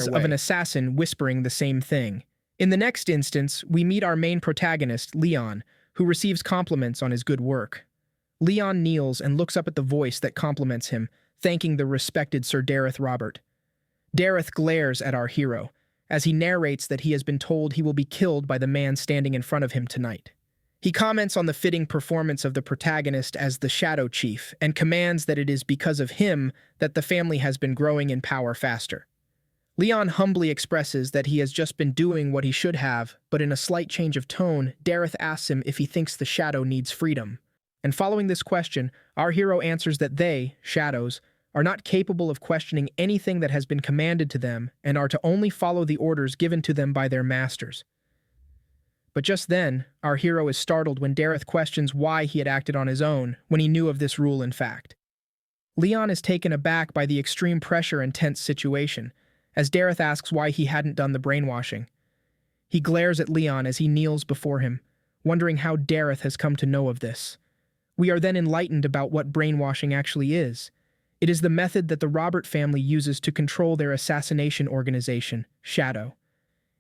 voices of an assassin whispering the same thing. In the next instance, we meet our main protagonist, Leon, who receives compliments on his good work. Leon kneels and looks up at the voice that compliments him, thanking the respected Sir Dareth Robert. Dareth glares at our hero, as he narrates that he has been told he will be killed by the man standing in front of him tonight. He comments on the fitting performance of the protagonist as the Shadow Chief and commands that it is because of him that the family has been growing in power faster. Leon humbly expresses that he has just been doing what he should have, but in a slight change of tone, Dareth asks him if he thinks the Shadow needs freedom. And following this question, our hero answers that they, Shadows, are not capable of questioning anything that has been commanded to them and are to only follow the orders given to them by their masters. But just then, our hero is startled when Dareth questions why he had acted on his own when he knew of this rule in fact. Leon is taken aback by the extreme pressure and tense situation, as Dareth asks why he hadn't done the brainwashing. He glares at Leon as he kneels before him, wondering how Dareth has come to know of this. We are then enlightened about what brainwashing actually is. It is the method that the Robert family uses to control their assassination organization, Shadow.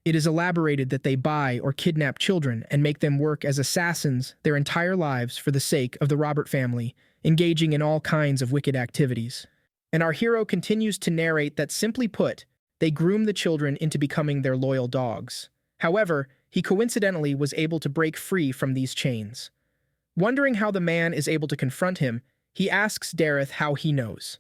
It is elaborated that they buy or kidnap children and make them work as assassins their entire lives for the sake of the Robert family, engaging in all kinds of wicked activities. And our hero continues to narrate that, simply put, they groom the children into becoming their loyal dogs. However, he coincidentally was able to break free from these chains. Wondering how the man is able to confront him, he asks Dareth how he knows.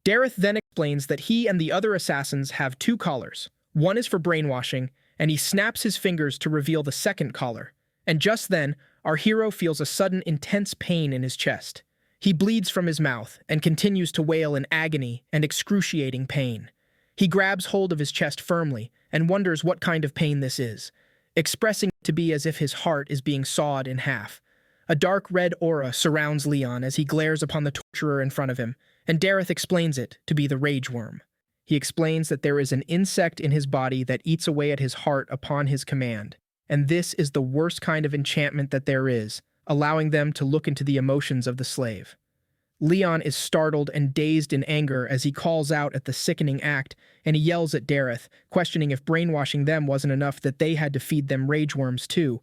Dareth then explains that he and the other assassins have two collars. One is for brainwashing, and he snaps his fingers to reveal the second collar. And just then, our hero feels a sudden intense pain in his chest. He bleeds from his mouth and continues to wail in agony and excruciating pain. He grabs hold of his chest firmly and wonders what kind of pain this is, expressing it to be as if his heart is being sawed in half. A dark red aura surrounds Leon as he glares upon the torturer in front of him, and Dareth explains it to be the rage worm. He explains that there is an insect in his body that eats away at his heart upon his command, and this is the worst kind of enchantment that there is, allowing them to look into the emotions of the slave. Leon is startled and dazed in anger as he calls out at the sickening act, and he yells at Dareth, questioning if brainwashing them wasn't enough that they had to feed them rage worms too.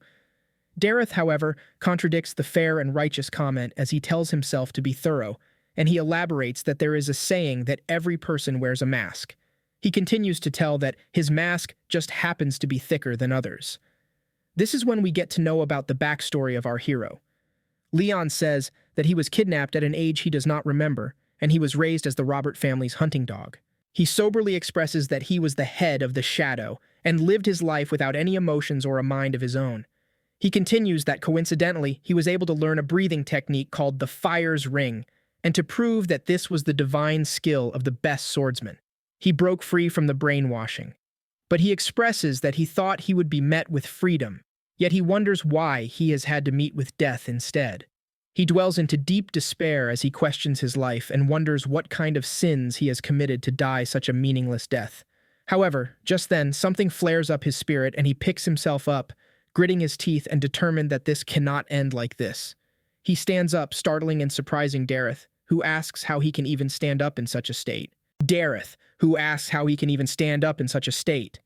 Dareth, however, contradicts the fair and righteous comment as he tells himself to be thorough, and he elaborates that there is a saying that every person wears a mask. He continues to tell that his mask just happens to be thicker than others. This is when we get to know about the backstory of our hero. Leon says that he was kidnapped at an age he does not remember, and he was raised as the Robert family's hunting dog. He soberly expresses that he was the head of the Shadow and lived his life without any emotions or a mind of his own. He continues that coincidentally he was able to learn a breathing technique called the Fire's Ring, and to prove that this was the divine skill of the best swordsman. He broke free from the brainwashing. But he expresses that he thought he would be met with freedom, yet he wonders why he has had to meet with death instead. He dwells into deep despair as he questions his life and wonders what kind of sins he has committed to die such a meaningless death. However, just then, something flares up his spirit and he picks himself up, gritting his teeth and determined that this cannot end like this. He stands up, startling and surprising Dareth, who asks how he can even stand up in such a state.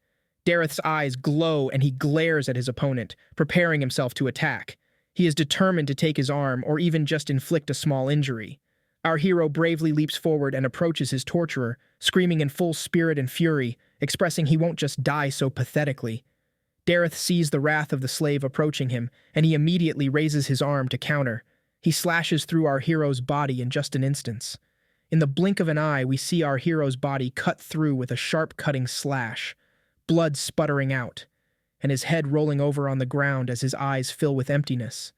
Dareth's eyes glow and he glares at his opponent, preparing himself to attack. He is determined to take his arm or even just inflict a small injury. Our hero bravely leaps forward and approaches his torturer, screaming in full spirit and fury, expressing he won't just die so pathetically. Dareth sees the wrath of the slave approaching him, and he immediately raises his arm to counter. He slashes through our hero's body in just an instant. In the blink of an eye, we see our hero's body cut through with a sharp cutting slash, blood sputtering out, and his head rolling over on the ground as his eyes fill with emptiness.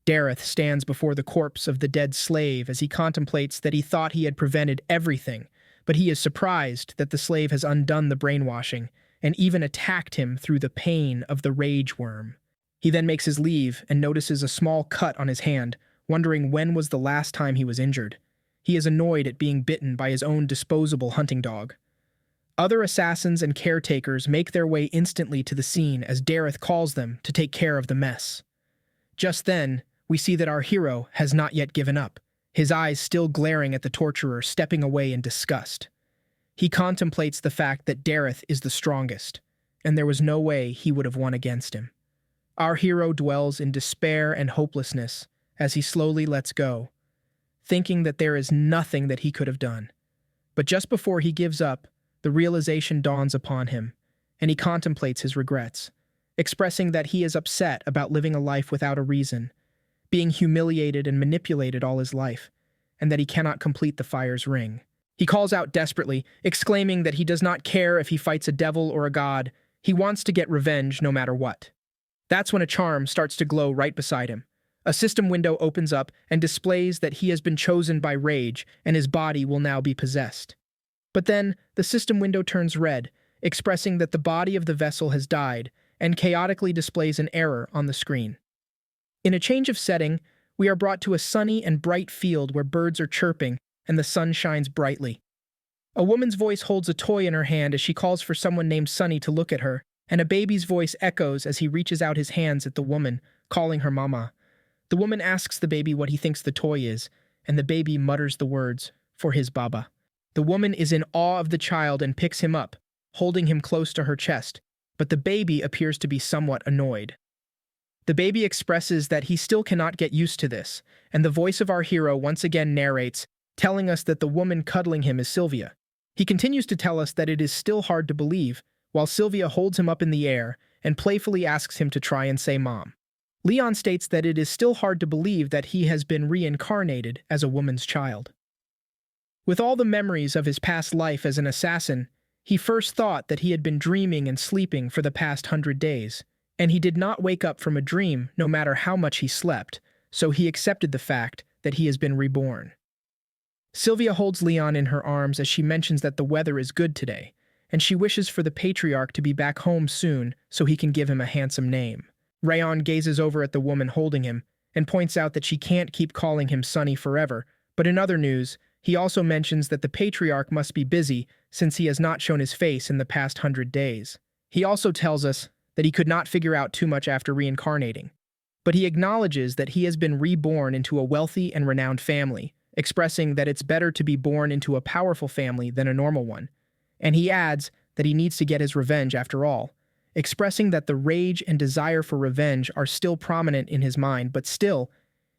Dareth stands before the corpse of the dead slave as he contemplates that he thought he had prevented everything, but he is surprised that the slave has undone the brainwashing and even attacked him through the pain of the rage worm. He then makes his leave and notices a small cut on his hand, wondering when was the last time he was injured. He is annoyed at being bitten by his own disposable hunting dog. Other assassins and caretakers make their way instantly to the scene as Dareth calls them to take care of the mess. Just then, we see that our hero has not yet given up, his eyes still glaring at the torturer, stepping away in disgust. He contemplates the fact that Dareth is the strongest, and there was no way he would have won against him. Our hero dwells in despair and hopelessness as he slowly lets go, thinking that there is nothing that he could have done. But just before he gives up, the realization dawns upon him, and he contemplates his regrets, expressing that he is upset about living a life without a reason, being humiliated and manipulated all his life, and that he cannot complete the fire's ring. He calls out desperately, exclaiming that he does not care if he fights a devil or a god. He wants to get revenge no matter what. That's when a charm starts to glow right beside him. A system window opens up and displays that he has been chosen by rage and his body will now be possessed. But then, the system window turns red, expressing that the body of the vessel has died, and chaotically displays an error on the screen. In a change of setting, we are brought to a sunny and bright field where birds are chirping and the sun shines brightly. A woman's voice holds a toy in her hand as she calls for someone named Sunny to look at her, and a baby's voice echoes as he reaches out his hands at the woman, calling her mama. The woman asks the baby what he thinks the toy is, and the baby mutters the words, "For his baba." The woman is in awe of the child and picks him up, holding him close to her chest, but the baby appears to be somewhat annoyed. The baby expresses that he still cannot get used to this, and the voice of our hero once again narrates, telling us that the woman cuddling him is Sylvia. He continues to tell us that it is still hard to believe, while Sylvia holds him up in the air and playfully asks him to try and say mom. Leon states that it is still hard to believe that he has been reincarnated as a woman's child. With all the memories of his past life as an assassin, he first thought that he had been dreaming and sleeping for the past 100 days, and he did not wake up from a dream no matter how much he slept, so he accepted the fact that he has been reborn. Sylvia holds Leon in her arms as she mentions that the weather is good today, and she wishes for the patriarch to be back home soon so he can give him a handsome name. Rayon gazes over at the woman holding him and points out that she can't keep calling him Sonny forever, but in other news, he also mentions that the patriarch must be busy since he has not shown his face in the past 100 days. He also tells us that he could not figure out too much after reincarnating, but he acknowledges that he has been reborn into a wealthy and renowned family, expressing that it's better to be born into a powerful family than a normal one. And he adds that he needs to get his revenge after all, expressing that the rage and desire for revenge are still prominent in his mind, but still,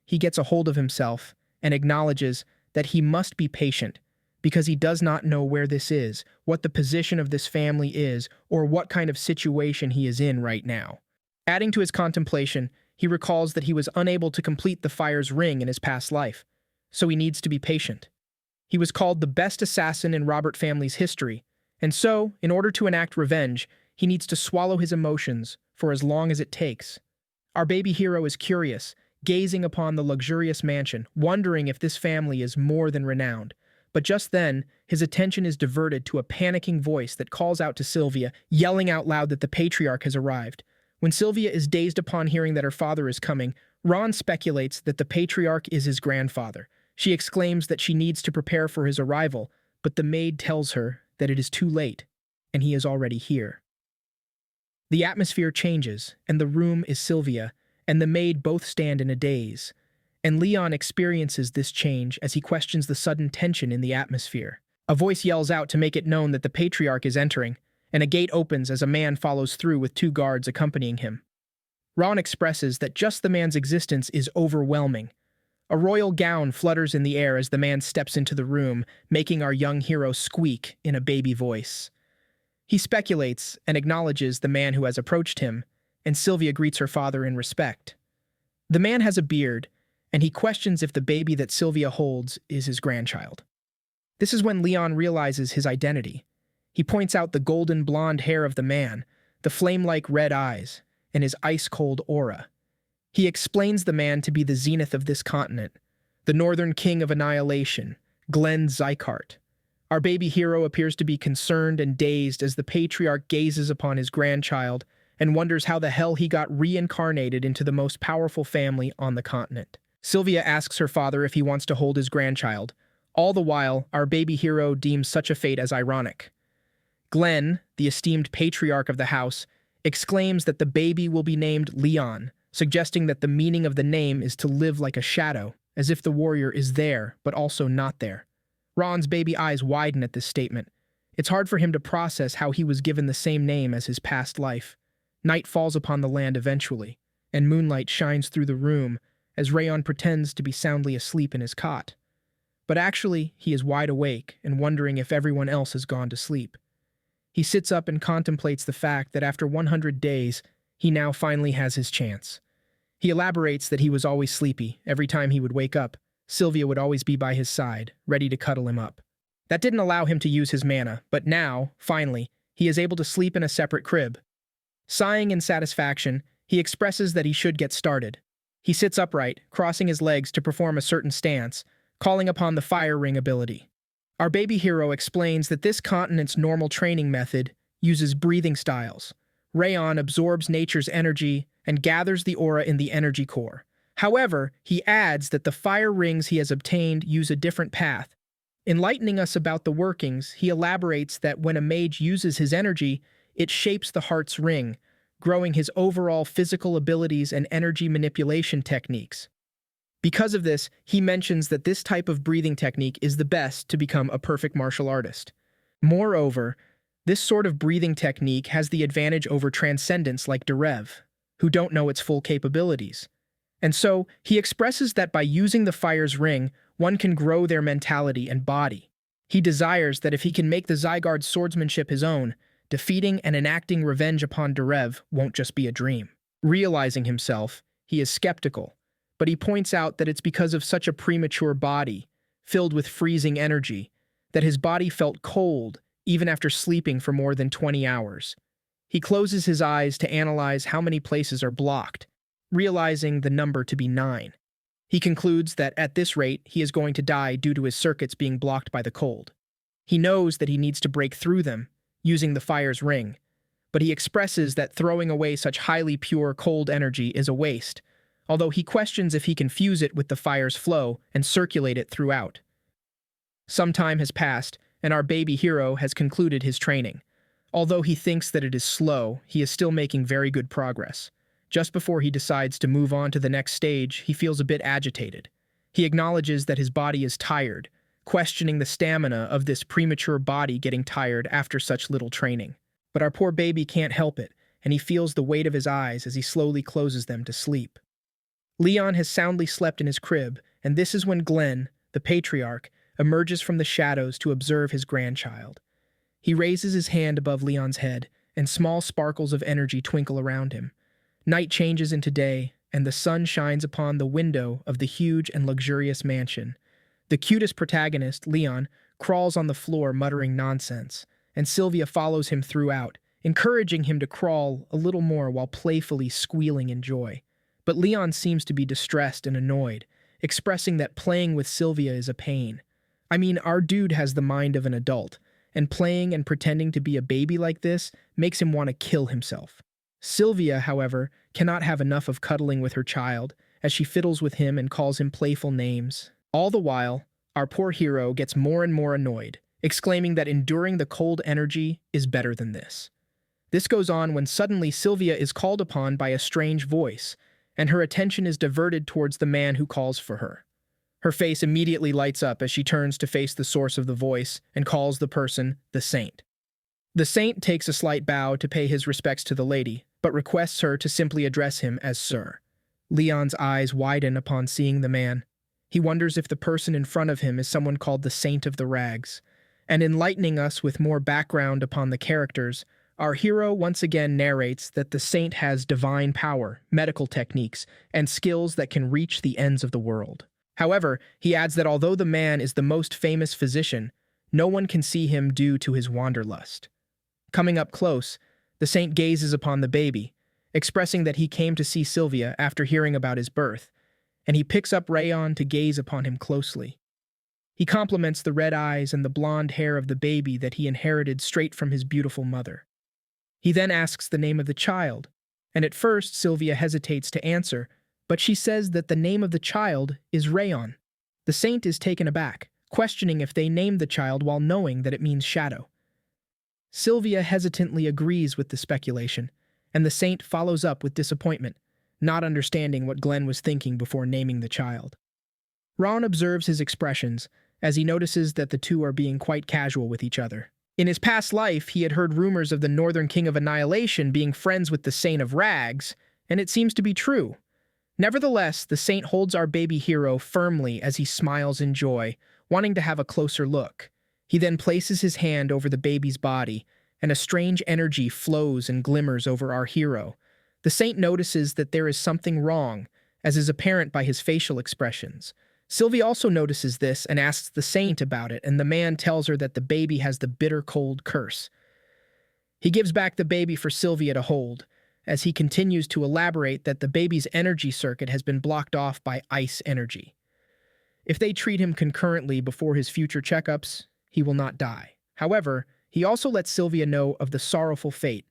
he gets a hold of himself and acknowledges that he must be patient because he does not know where this is, what the position of this family is, or what kind of situation he is in right now. Adding to his contemplation, he recalls that he was unable to complete the fire's ring in his past life, so he needs to be patient. He was called the best assassin in Robert family's history, and so, in order to enact revenge, he needs to swallow his emotions for as long as it takes. Our baby hero is curious, gazing upon the luxurious mansion, wondering if this family is more than renowned. But just then, his attention is diverted to a panicking voice that calls out to Sylvia, yelling out loud that the patriarch has arrived. When Sylvia is dazed upon hearing that her father is coming, Ron speculates that the patriarch is his grandfather. She exclaims that she needs to prepare for his arrival, but the maid tells her that it is too late, and he is already here. The atmosphere changes, and the room is Sylvia, and the maid both stand in a daze. And Leon experiences this change as he questions the sudden tension in the atmosphere. A voice yells out to make it known that the patriarch is entering, and a gate opens as a man follows through with 2 guards accompanying him. Ron expresses that just the man's existence is overwhelming. A royal gown flutters in the air as the man steps into the room, making our young hero squeak in a baby voice. He speculates and acknowledges the man who has approached him, and Sylvia greets her father in respect. The man has a beard, and he questions if the baby that Sylvia holds is his grandchild. This is when Leon realizes his identity. He points out the golden blonde hair of the man, the flame-like red eyes, and his ice-cold aura. He explains the man to be the zenith of this continent, the northern king of annihilation, Glenn Zykart. Our baby hero appears to be concerned and dazed as the patriarch gazes upon his grandchild and wonders how the hell he got reincarnated into the most powerful family on the continent. Sylvia asks her father if he wants to hold his grandchild. All the while, our baby hero deems such a fate as ironic. Glenn, the esteemed patriarch of the house, exclaims that the baby will be named Leon, suggesting that the meaning of the name is to live like a shadow, as if the warrior is there, but also not there. Ron's baby eyes widen at this statement. It's hard for him to process how he was given the same name as his past life. Night falls upon the land eventually, and moonlight shines through the room as Rayon pretends to be soundly asleep in his cot. But actually, he is wide awake and wondering if everyone else has gone to sleep. He sits up and contemplates the fact that after 100 days, he now finally has his chance. He elaborates that he was always sleepy. Every time he would wake up, Sylvia would always be by his side, ready to cuddle him up. That didn't allow him to use his mana, but now, finally, he is able to sleep in a separate crib. Sighing in satisfaction, he expresses that he should get started. He sits upright, crossing his legs to perform a certain stance, calling upon the fire ring ability. Our baby hero explains that this continent's normal training method uses breathing styles. Rayon absorbs nature's energy and gathers the aura in the energy core. However, he adds that the fire rings he has obtained use a different path. Enlightening us about the workings, he elaborates that when a mage uses his energy, it shapes the heart's ring, growing his overall physical abilities and energy manipulation techniques. Because of this, he mentions that this type of breathing technique is the best to become a perfect martial artist. Moreover, this sort of breathing technique has the advantage over transcendents like Derev, who don't know its full capabilities. And so, he expresses that by using the fire's ring, one can grow their mentality and body. He desires that if he can make the Zygarde's swordsmanship his own, defeating and enacting revenge upon Derev won't just be a dream. Realizing himself, he is skeptical, but he points out that it's because of such a premature body, filled with freezing energy, that his body felt cold even after sleeping for more than 20 hours. He closes his eyes to analyze how many places are blocked, realizing the number to be 9. He concludes that at this rate, he is going to die due to his circuits being blocked by the cold. He knows that he needs to break through them, using the fire's ring, but he expresses that throwing away such highly pure cold energy is a waste, although he questions if he can fuse it with the fire's flow and circulate it throughout. Some time has passed, and our baby hero has concluded his training. Although he thinks that it is slow, he is still making very good progress. Just before he decides to move on to the next stage, he feels a bit agitated. He acknowledges that his body is tired, questioning the stamina of this premature body getting tired after such little training. But our poor baby can't help it, and he feels the weight of his eyes as he slowly closes them to sleep. Leon has soundly slept in his crib, and this is when Glenn, the patriarch, emerges from the shadows to observe his grandchild. He raises his hand above Leon's head, and small sparkles of energy twinkle around him. Night changes into day, and the sun shines upon the window of the huge and luxurious mansion. The cutest protagonist, Leon, crawls on the floor muttering nonsense, and Sylvia follows him throughout, encouraging him to crawl a little more while playfully squealing in joy. But Leon seems to be distressed and annoyed, expressing that playing with Sylvia is a pain. I mean, our dude has the mind of an adult, and playing and pretending to be a baby like this makes him want to kill himself. Sylvia, however, cannot have enough of cuddling with her child, as she fiddles with him and calls him playful names. All the while, our poor hero gets more and more annoyed, exclaiming that enduring the cold energy is better than this. This goes on when suddenly Sylvia is called upon by a strange voice, and her attention is diverted towards the man who calls for her. Her face immediately lights up as she turns to face the source of the voice and calls the person the Saint. The Saint takes a slight bow to pay his respects to the lady, but requests her to simply address him as Sir. Leon's eyes widen upon seeing the man. He wonders if the person in front of him is someone called the Saint of the Rags. And enlightening us with more background upon the characters, our hero once again narrates that the Saint has divine power, medical techniques, and skills that can reach the ends of the world. However, he adds that although the man is the most famous physician, no one can see him due to his wanderlust. Coming up close, the Saint gazes upon the baby, expressing that he came to see Sylvia after hearing about his birth, and he picks up Rayon to gaze upon him closely. He compliments the red eyes and the blonde hair of the baby that he inherited straight from his beautiful mother. He then asks the name of the child, and at first Sylvia hesitates to answer, but she says that the name of the child is Rayon. The Saint is taken aback, questioning if they named the child while knowing that it means shadow. Sylvia hesitantly agrees with the speculation, and the Saint follows up with disappointment, not understanding what Glenn was thinking before naming the child. Ron observes his expressions as he notices that the two are being quite casual with each other. In his past life, he had heard rumors of the Northern King of Annihilation being friends with the Saint of Rags, and it seems to be true. Nevertheless, the Saint holds our baby hero firmly as he smiles in joy, wanting to have a closer look. He then places his hand over the baby's body, and a strange energy flows and glimmers over our hero. The Saint notices that there is something wrong, as is apparent by his facial expressions. Sylvia also notices this and asks the Saint about it, and the man tells her that the baby has the bitter cold curse. He gives back the baby for Sylvia to hold, as he continues to elaborate that the baby's energy circuit has been blocked off by ice energy. If they treat him concurrently before his future checkups, he will not die. However, he also lets Sylvia know of the sorrowful fate,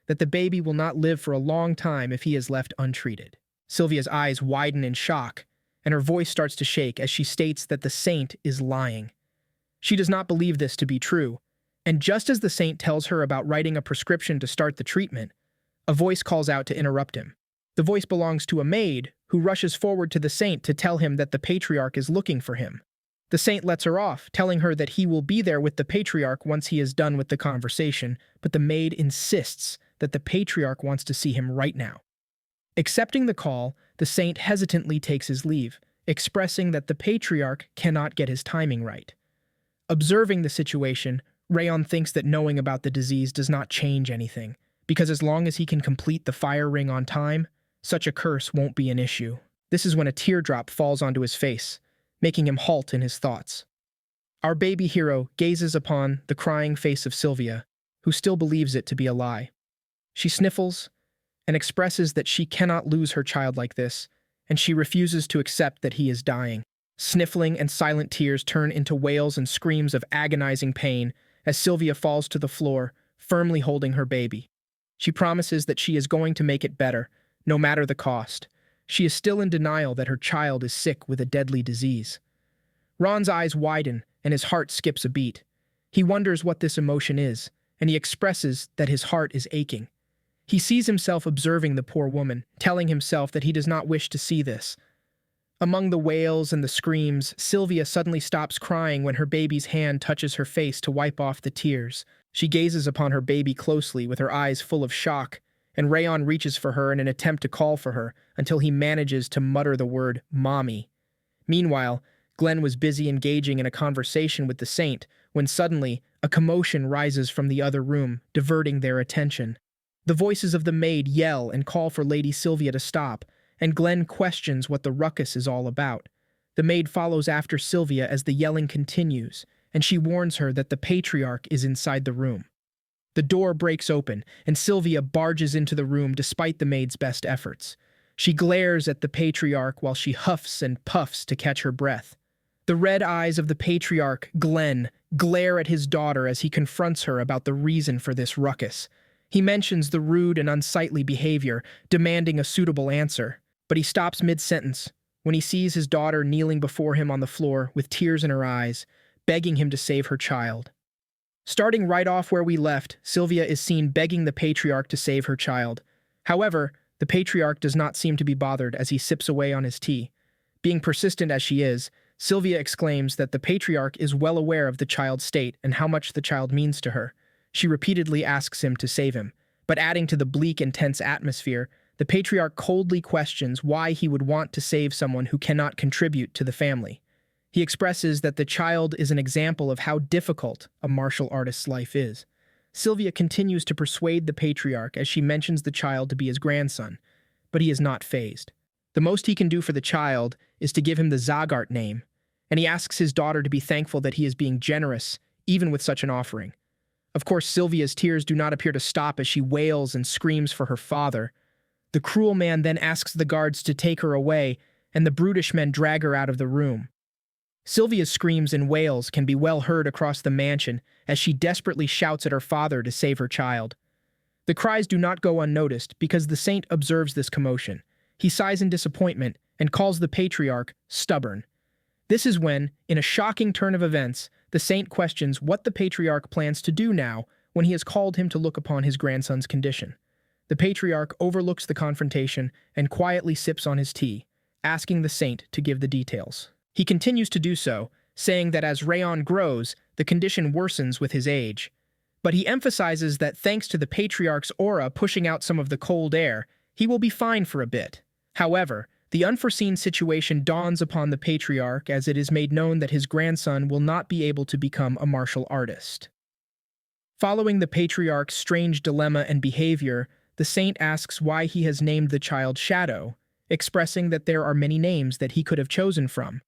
that the baby will not live for a long time if he is left untreated. Sylvia's eyes widen in shock, and her voice starts to shake as she states that the Saint is lying. She does not believe this to be true, and just as the Saint tells her about writing a prescription to start the treatment, a voice calls out to interrupt him. The voice belongs to a maid, who rushes forward to the Saint to tell him that the Patriarch is looking for him. The Saint lets her off, telling her that he will be there with the Patriarch once he is done with the conversation, but the maid insists that the Patriarch wants to see him right now. Accepting the call, the Saint hesitantly takes his leave, expressing that the Patriarch cannot get his timing right. Observing the situation, Rayon thinks that knowing about the disease does not change anything, because as long as he can complete the fire ring on time, such a curse won't be an issue. This is when a teardrop falls onto his face, making him halt in his thoughts. Our baby hero gazes upon the crying face of Sylvia, who still believes it to be a lie. She sniffles and expresses that she cannot lose her child like this, and she refuses to accept that he is dying. Sniffling and silent tears turn into wails and screams of agonizing pain as Sylvia falls to the floor, firmly holding her baby. She promises that she is going to make it better, no matter the cost. She is still in denial that her child is sick with a deadly disease. Ron's eyes widen and his heart skips a beat. He wonders what this emotion is, and he expresses that his heart is aching. He sees himself observing the poor woman, telling himself that he does not wish to see this. Among the wails and the screams, Sylvia suddenly stops crying when her baby's hand touches her face to wipe off the tears. She gazes upon her baby closely with her eyes full of shock, and Rayon reaches for her in an attempt to call for her until he manages to mutter the word "mommy." Meanwhile, Glenn was busy engaging in a conversation with the Saint when suddenly a commotion rises from the other room, diverting their attention. The voices of the maid yell and call for Lady Sylvia to stop, and Glenn questions what the ruckus is all about. The maid follows after Sylvia as the yelling continues, and she warns her that the Patriarch is inside the room. The door breaks open, and Sylvia barges into the room despite the maid's best efforts. She glares at the Patriarch while she huffs and puffs to catch her breath. The red eyes of the Patriarch, Glenn, glare at his daughter as he confronts her about the reason for this ruckus. He mentions the rude and unsightly behavior, demanding a suitable answer, but he stops mid-sentence when he sees his daughter kneeling before him on the floor with tears in her eyes, begging him to save her child. Starting right off where we left, Sylvia is seen begging the Patriarch to save her child. However, the Patriarch does not seem to be bothered as he sips away on his tea. Being persistent as she is, Sylvia exclaims that the Patriarch is well aware of the child's state and how much the child means to her. She repeatedly asks him to save him, but adding to the bleak and tense atmosphere, the Patriarch coldly questions why he would want to save someone who cannot contribute to the family. He expresses that the child is an example of how difficult a martial artist's life is. Sylvia continues to persuade the Patriarch as she mentions the child to be his grandson, but he is not fazed. The most he can do for the child is to give him the Zagart name, and he asks his daughter to be thankful that he is being generous, even with such an offering. Of course, Sylvia's tears do not appear to stop as she wails and screams for her father. The cruel man then asks the guards to take her away, and the brutish men drag her out of the room. Sylvia's screams and wails can be well heard across the mansion as she desperately shouts at her father to save her child. The cries do not go unnoticed because the Saint observes this commotion. He sighs in disappointment and calls the Patriarch stubborn. This is when, in a shocking turn of events, the Saint questions what the Patriarch plans to do now when he has called him to look upon his grandson's condition. The Patriarch overlooks the confrontation and quietly sips on his tea, asking the Saint to give the details. He continues to do so, saying that as Rayon grows, the condition worsens with his age. But he emphasizes that thanks to the patriarch's aura pushing out some of the cold air, he will be fine for a bit. However, the unforeseen situation dawns upon the patriarch as it is made known that his grandson will not be able to become a martial artist. Following the patriarch's strange dilemma and behavior, the saint asks why he has named the child Shadow, expressing that there are many names that he could have chosen from.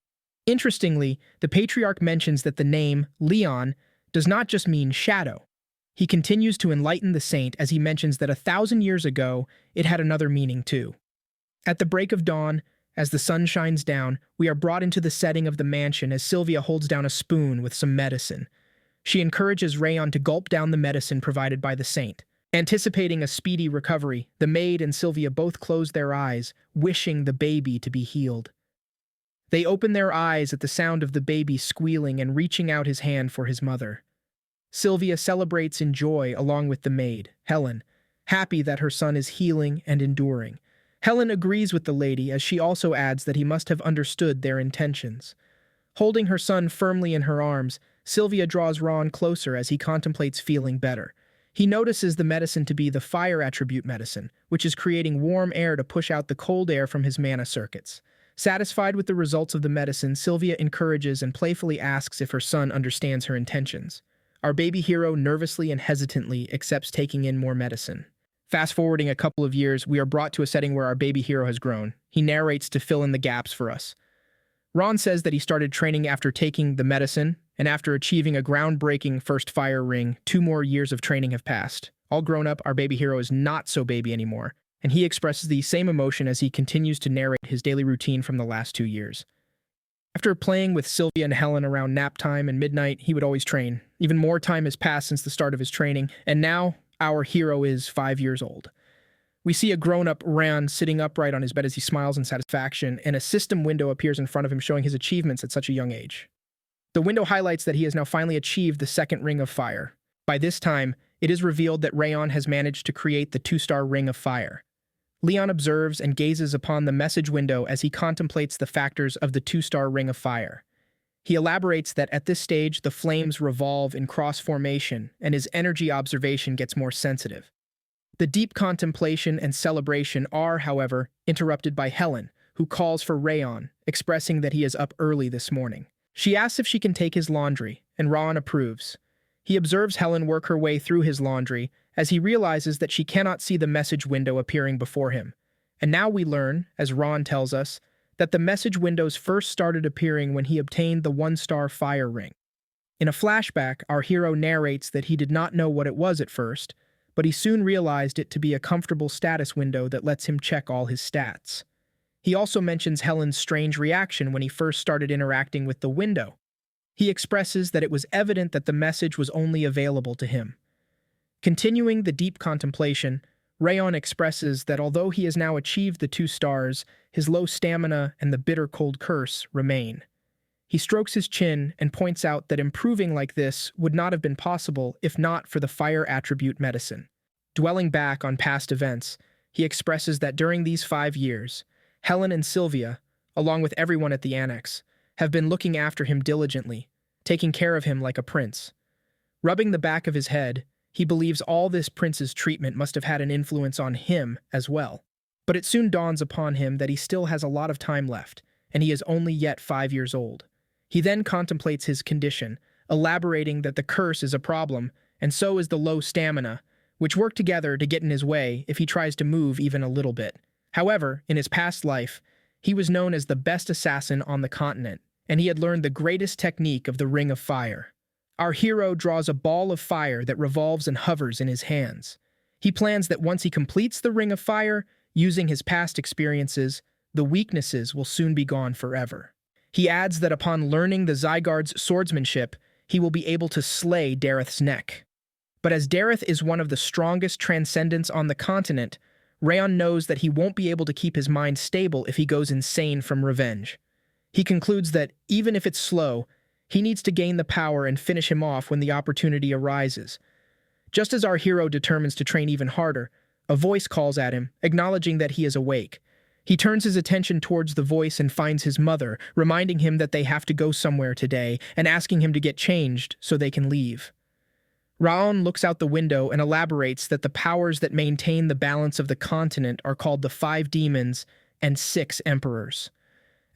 Interestingly, the patriarch mentions that the name, Leon, does not just mean shadow. He continues to enlighten the saint as he mentions that 1,000 years ago, it had another meaning too. At the break of dawn, as the sun shines down, we are brought into the setting of the mansion as Sylvia holds down a spoon with some medicine. She encourages Rayon to gulp down the medicine provided by the saint. Anticipating a speedy recovery, the maid and Sylvia both close their eyes, wishing the baby to be healed. They open their eyes at the sound of the baby squealing and reaching out his hand for his mother. Sylvia celebrates in joy along with the maid, Helen, happy that her son is healing and enduring. Helen agrees with the lady as she also adds that he must have understood their intentions. Holding her son firmly in her arms, Sylvia draws Ron closer as he contemplates feeling better. He notices the medicine to be the fire attribute medicine, which is creating warm air to push out the cold air from his mana circuits. Satisfied with the results of the medicine, Sylvia encourages and playfully asks if her son understands her intentions. Our baby hero nervously and hesitantly accepts taking in more medicine. Fast-forwarding a couple of years, we are brought to a setting where our baby hero has grown. He narrates to fill in the gaps for us. Ron says that he started training after taking the medicine, and after achieving a groundbreaking first fire ring, 2 more years of training have passed. All grown up, our baby hero is not so baby anymore, and he expresses the same emotion as he continues to narrate his daily routine from the last 2 years. After playing with Sylvia and Helen around nap time and midnight, he would always train. Even more time has passed since the start of his training, and now our hero is 5 years old. We see a grown-up Ran sitting upright on his bed as he smiles in satisfaction, and a system window appears in front of him showing his achievements at such a young age. The window highlights that he has now finally achieved the 2nd Ring of Fire. By this time, it is revealed that Rayon has managed to create the 2-star Ring of Fire. Leon observes and gazes upon the message window as he contemplates the factors of the 2-star Ring of Fire. He elaborates that at this stage, the flames revolve in cross-formation, and his energy observation gets more sensitive. The deep contemplation and celebration are, however, interrupted by Helen, who calls for Rayon, expressing that he is up early this morning. She asks if she can take his laundry, and Ron approves. He observes Helen work her way through his laundry, as he realizes that she cannot see the message window appearing before him. And now we learn, as Ron tells us, that the message windows first started appearing when he obtained the 1-star fire ring. In a flashback, our hero narrates that he did not know what it was at first, but he soon realized it to be a comfortable status window that lets him check all his stats. He also mentions Helen's strange reaction when he first started interacting with the window. He expresses that it was evident that the message was only available to him. Continuing the deep contemplation, Rayon expresses that although he has now achieved the 2 stars, his low stamina and the bitter cold curse remain. He strokes his chin and points out that improving like this would not have been possible if not for the fire attribute medicine. Dwelling back on past events, he expresses that during these 5 years, Helen and Sylvia, along with everyone at the annex, have been looking after him diligently, taking care of him like a prince. Rubbing the back of his head, he believes all this prince's treatment must have had an influence on him as well. But it soon dawns upon him that he still has a lot of time left, and he is only yet 5 years old. He then contemplates his condition, elaborating that the curse is a problem, and so is the low stamina, which work together to get in his way if he tries to move even a little bit. However, in his past life, he was known as the best assassin on the continent, and he had learned the greatest technique of the Ring of Fire. Our hero draws a ball of fire that revolves and hovers in his hands. He plans that once he completes the Ring of Fire, using his past experiences, the weaknesses will soon be gone forever. He adds that upon learning the Zygarde's swordsmanship, he will be able to slay Dareth's neck. But as Dareth is one of the strongest transcendents on the continent, Rayon knows that he won't be able to keep his mind stable if he goes insane from revenge. He concludes that, even if it's slow, he needs to gain the power and finish him off when the opportunity arises. Just as our hero determines to train even harder, a voice calls at him, acknowledging that he is awake. He turns his attention towards the voice and finds his mother, reminding him that they have to go somewhere today and asking him to get changed so they can leave. Raon looks out the window and elaborates that the powers that maintain the balance of the continent are called the 5 demons and 6 emperors.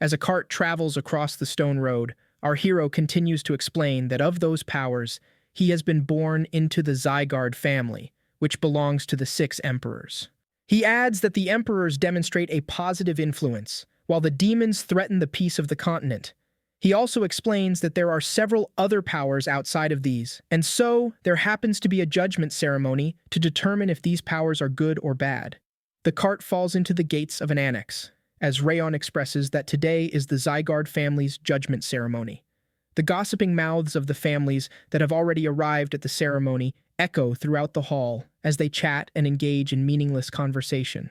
As a cart travels across the stone road, our hero continues to explain that of those powers, he has been born into the Zygarde family, which belongs to the 6 emperors. He adds that the emperors demonstrate a positive influence, while the demons threaten the peace of the continent. He also explains that there are several other powers outside of these, and so there happens to be a judgment ceremony to determine if these powers are good or bad. The cart falls into the gates of an annex, as Rayon expresses that today is the Zygarde family's judgment ceremony. The gossiping mouths of the families that have already arrived at the ceremony echo throughout the hall as they chat and engage in meaningless conversation.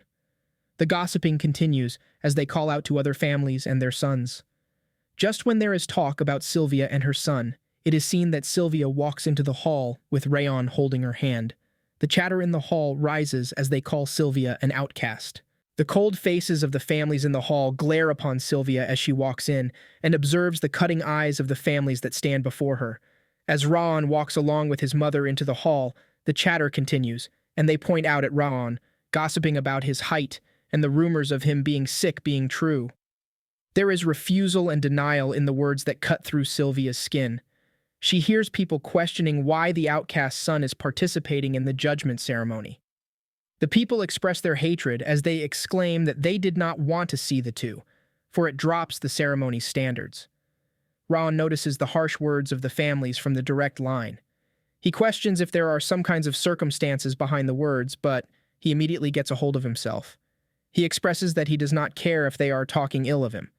The gossiping continues as they call out to other families and their sons. Just when there is talk about Sylvia and her son, it is seen that Sylvia walks into the hall with Rayon holding her hand. The chatter in the hall rises as they call Sylvia an outcast. The cold faces of the families in the hall glare upon Sylvia as she walks in and observes the cutting eyes of the families that stand before her. As Raon walks along with his mother into the hall, the chatter continues, and they point out at Raon, gossiping about his height and the rumors of him being sick being true. There is refusal and denial in the words that cut through Sylvia's skin. She hears people questioning why the outcast son is participating in the judgment ceremony. The people express their hatred as they exclaim that they did not want to see the two, for it drops the ceremony's standards. Raon notices the harsh words of the families from the direct line. He questions if there are some kinds of circumstances behind the words, but he immediately gets a hold of himself. He expresses that he does not care if they are talking ill of him.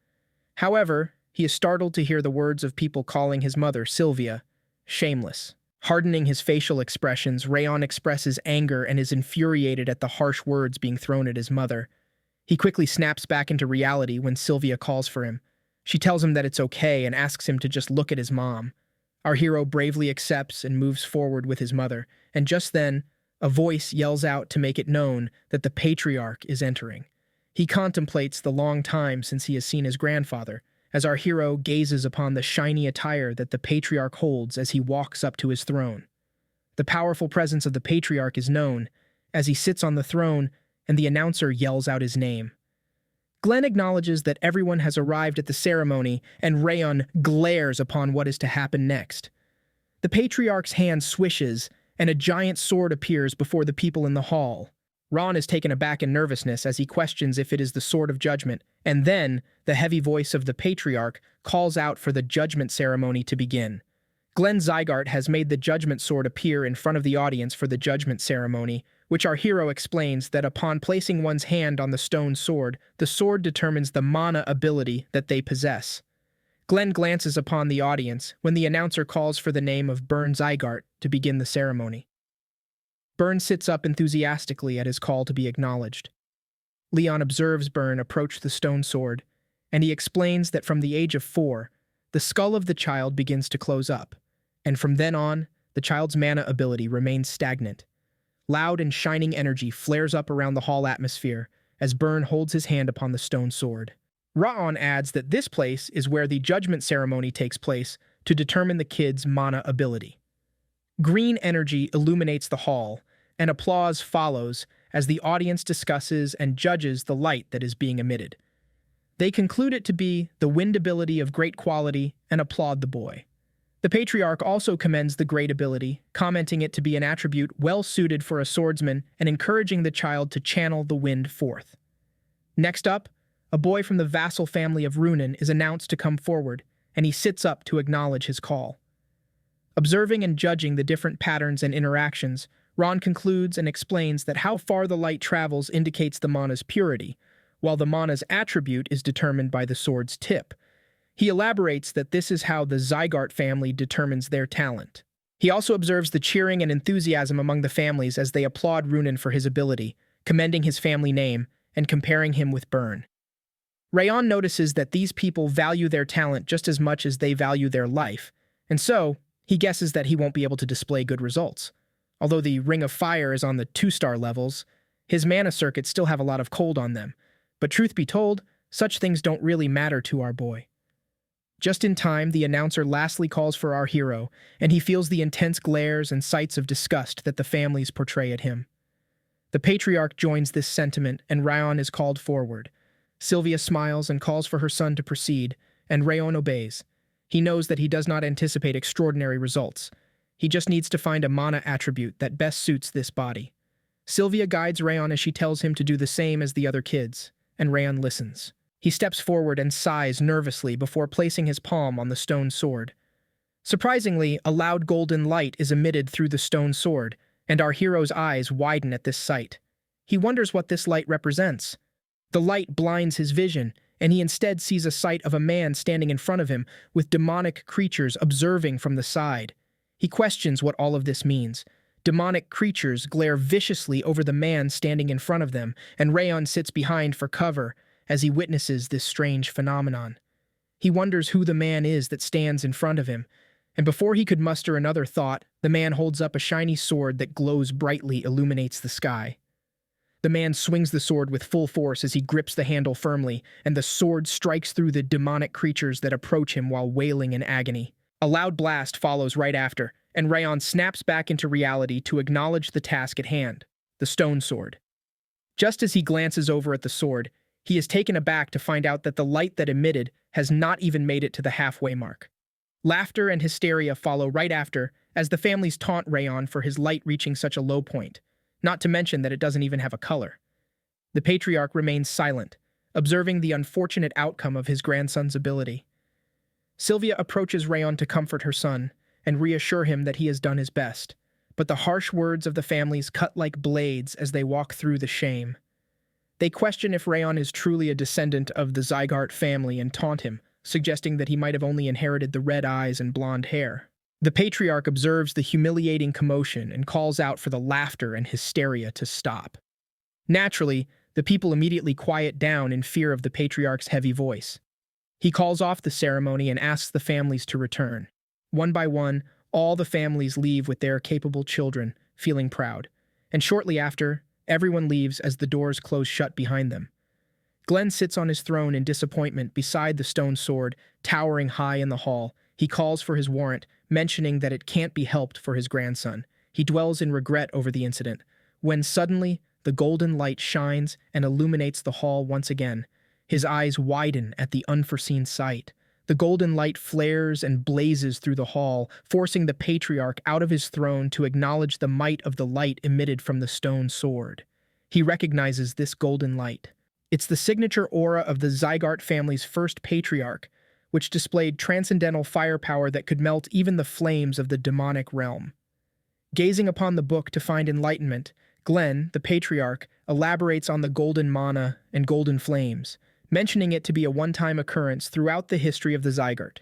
However, he is startled to hear the words of people calling his mother, Sylvia, shameless. Hardening his facial expressions, Rayon expresses anger and is infuriated at the harsh words being thrown at his mother. He quickly snaps back into reality when Sylvia calls for him. She tells him that it's okay and asks him to just look at his mom. Our hero bravely accepts and moves forward with his mother, and just then, a voice yells out to make it known that the patriarch is entering. He contemplates the long time since he has seen his grandfather, as our hero gazes upon the shiny attire that the patriarch holds as he walks up to his throne. The powerful presence of the patriarch is known, as he sits on the throne and the announcer yells out his name. Glenn acknowledges that everyone has arrived at the ceremony, and Rayon glares upon what is to happen next. The patriarch's hand swishes, and a giant sword appears before the people in the hall. Ron is taken aback in nervousness as he questions if it is the Sword of Judgment, and then the heavy voice of the patriarch calls out for the judgment ceremony to begin. Glenn Zygarde has made the judgment sword appear in front of the audience for the judgment ceremony, which our hero explains that upon placing one's hand on the stone sword, the sword determines the mana ability that they possess. Glenn glances upon the audience when the announcer calls for the name of Burn Zygarde to begin the ceremony. Burn sits up enthusiastically at his call to be acknowledged. Leon observes Burn approach the stone sword, and he explains that from the age of 4, the skull of the child begins to close up, and from then on, the child's mana ability remains stagnant. Loud and shining energy flares up around the hall atmosphere as Burn holds his hand upon the stone sword. Raon adds that this place is where the judgment ceremony takes place to determine the kid's mana ability. Green energy illuminates the hall, and applause follows as the audience discusses and judges the light that is being emitted. They conclude it to be the wind ability of great quality and applaud the boy. The patriarch also commends the great ability, commenting it to be an attribute well suited for a swordsman and encouraging the child to channel the wind forth. Next up, a boy from the vassal family of Runan is announced to come forward, and he sits up to acknowledge his call. Observing and judging the different patterns and interactions, Ron concludes and explains that how far the light travels indicates the mana's purity, while the mana's attribute is determined by the sword's tip. He elaborates that this is how the Zygarde family determines their talent. He also observes the cheering and enthusiasm among the families as they applaud Runan for his ability, commending his family name, and comparing him with Burn. Rayon notices that these people value their talent just as much as they value their life, and so, he guesses that he won't be able to display good results. Although the Ring of Fire is on the 2-star levels, his mana circuits still have a lot of cold on them. But truth be told, such things don't really matter to our boy. Just in time, the announcer lastly calls for our hero, and he feels the intense glares and sights of disgust that the families portray at him. The patriarch joins this sentiment, and Rayon is called forward. Sylvia smiles and calls for her son to proceed, and Rayon obeys. He knows that he does not anticipate extraordinary results. He just needs to find a mana attribute that best suits this body. Sylvia guides Rayon as she tells him to do the same as the other kids, and Rayon listens. He steps forward and sighs nervously before placing his palm on the stone sword. Surprisingly, a loud golden light is emitted through the stone sword, and our hero's eyes widen at this sight. He wonders what this light represents. The light blinds his vision, and he instead sees a sight of a man standing in front of him with demonic creatures observing from the side. He questions what all of this means. Demonic creatures glare viciously over the man standing in front of them, and Rayon sits behind for cover as he witnesses this strange phenomenon. He wonders who the man is that stands in front of him, and before he could muster another thought, the man holds up a shiny sword that glows brightly, illuminates the sky. The man swings the sword with full force as he grips the handle firmly, and the sword strikes through the demonic creatures that approach him while wailing in agony. A loud blast follows right after, and Rayon snaps back into reality to acknowledge the task at hand, the stone sword. Just as he glances over at the sword, he is taken aback to find out that the light that emitted has not even made it to the halfway mark. Laughter and hysteria follow right after, as the families taunt Rayon for his light reaching such a low point, not to mention that it doesn't even have a color. The patriarch remains silent, observing the unfortunate outcome of his grandson's ability. Sylvia approaches Rayon to comfort her son and reassure him that he has done his best, but the harsh words of the families cut like blades as they walk through the shame. They question if Rayon is truly a descendant of the Zygarde family and taunt him, suggesting that he might have only inherited the red eyes and blonde hair. The patriarch observes the humiliating commotion and calls out for the laughter and hysteria to stop. Naturally, the people immediately quiet down in fear of the patriarch's heavy voice. He calls off the ceremony and asks the families to return. One by one, all the families leave with their capable children, feeling proud. And shortly after, everyone leaves as the doors close shut behind them. Glenn sits on his throne in disappointment beside the stone sword, towering high in the hall. He calls for his warrant, mentioning that it can't be helped for his grandson. He dwells in regret over the incident, when suddenly the golden light shines and illuminates the hall once again. His eyes widen at the unforeseen sight. The golden light flares and blazes through the hall, forcing the patriarch out of his throne to acknowledge the might of the light emitted from the stone sword. He recognizes this golden light. It's the signature aura of the Zygarde family's first patriarch, which displayed transcendental firepower that could melt even the flames of the demonic realm. Gazing upon the book to find enlightenment, Glenn, the patriarch, elaborates on the golden mana and golden flames, mentioning it to be a one-time occurrence throughout the history of the Zygarde.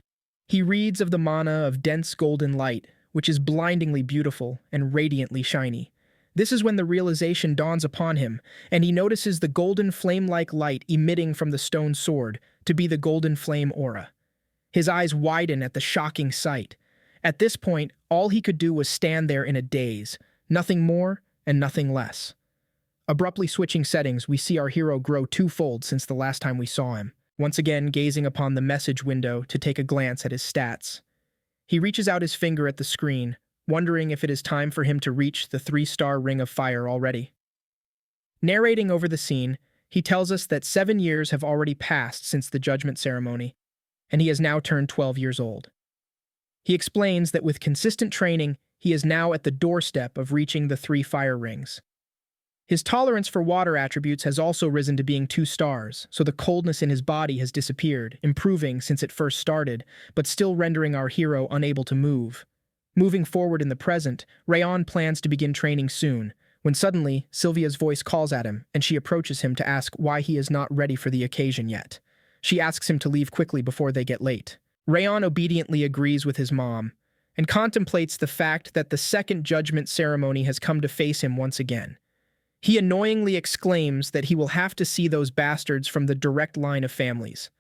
He reads of the mana of dense golden light, which is blindingly beautiful and radiantly shiny. This is when the realization dawns upon him, and he notices the golden flame-like light emitting from the stone sword to be the golden flame aura. His eyes widen at the shocking sight. At this point, all he could do was stand there in a daze, nothing more and nothing less. Abruptly switching settings, we see our hero grow twofold since the last time we saw him, once again gazing upon the message window to take a glance at his stats. He reaches out his finger at the screen, wondering if it is time for him to reach the 3-star Ring of Fire already. Narrating over the scene, he tells us that 7 years have already passed since the judgment ceremony, and he has now turned 12 years old. He explains that with consistent training, he is now at the doorstep of reaching the 3 fire rings. His tolerance for water attributes has also risen to being 2 stars, so the coldness in his body has disappeared, improving since it first started, but still rendering our hero unable to move. Moving forward in the present, Rayon plans to begin training soon, when suddenly, Sylvia's voice calls at him, and she approaches him to ask why he is not ready for the occasion yet. She asks him to leave quickly before they get late. Rayon obediently agrees with his mom, and contemplates the fact that the second judgment ceremony has come to face him once again. He annoyingly exclaims that he will have to see those bastards from the direct line of families.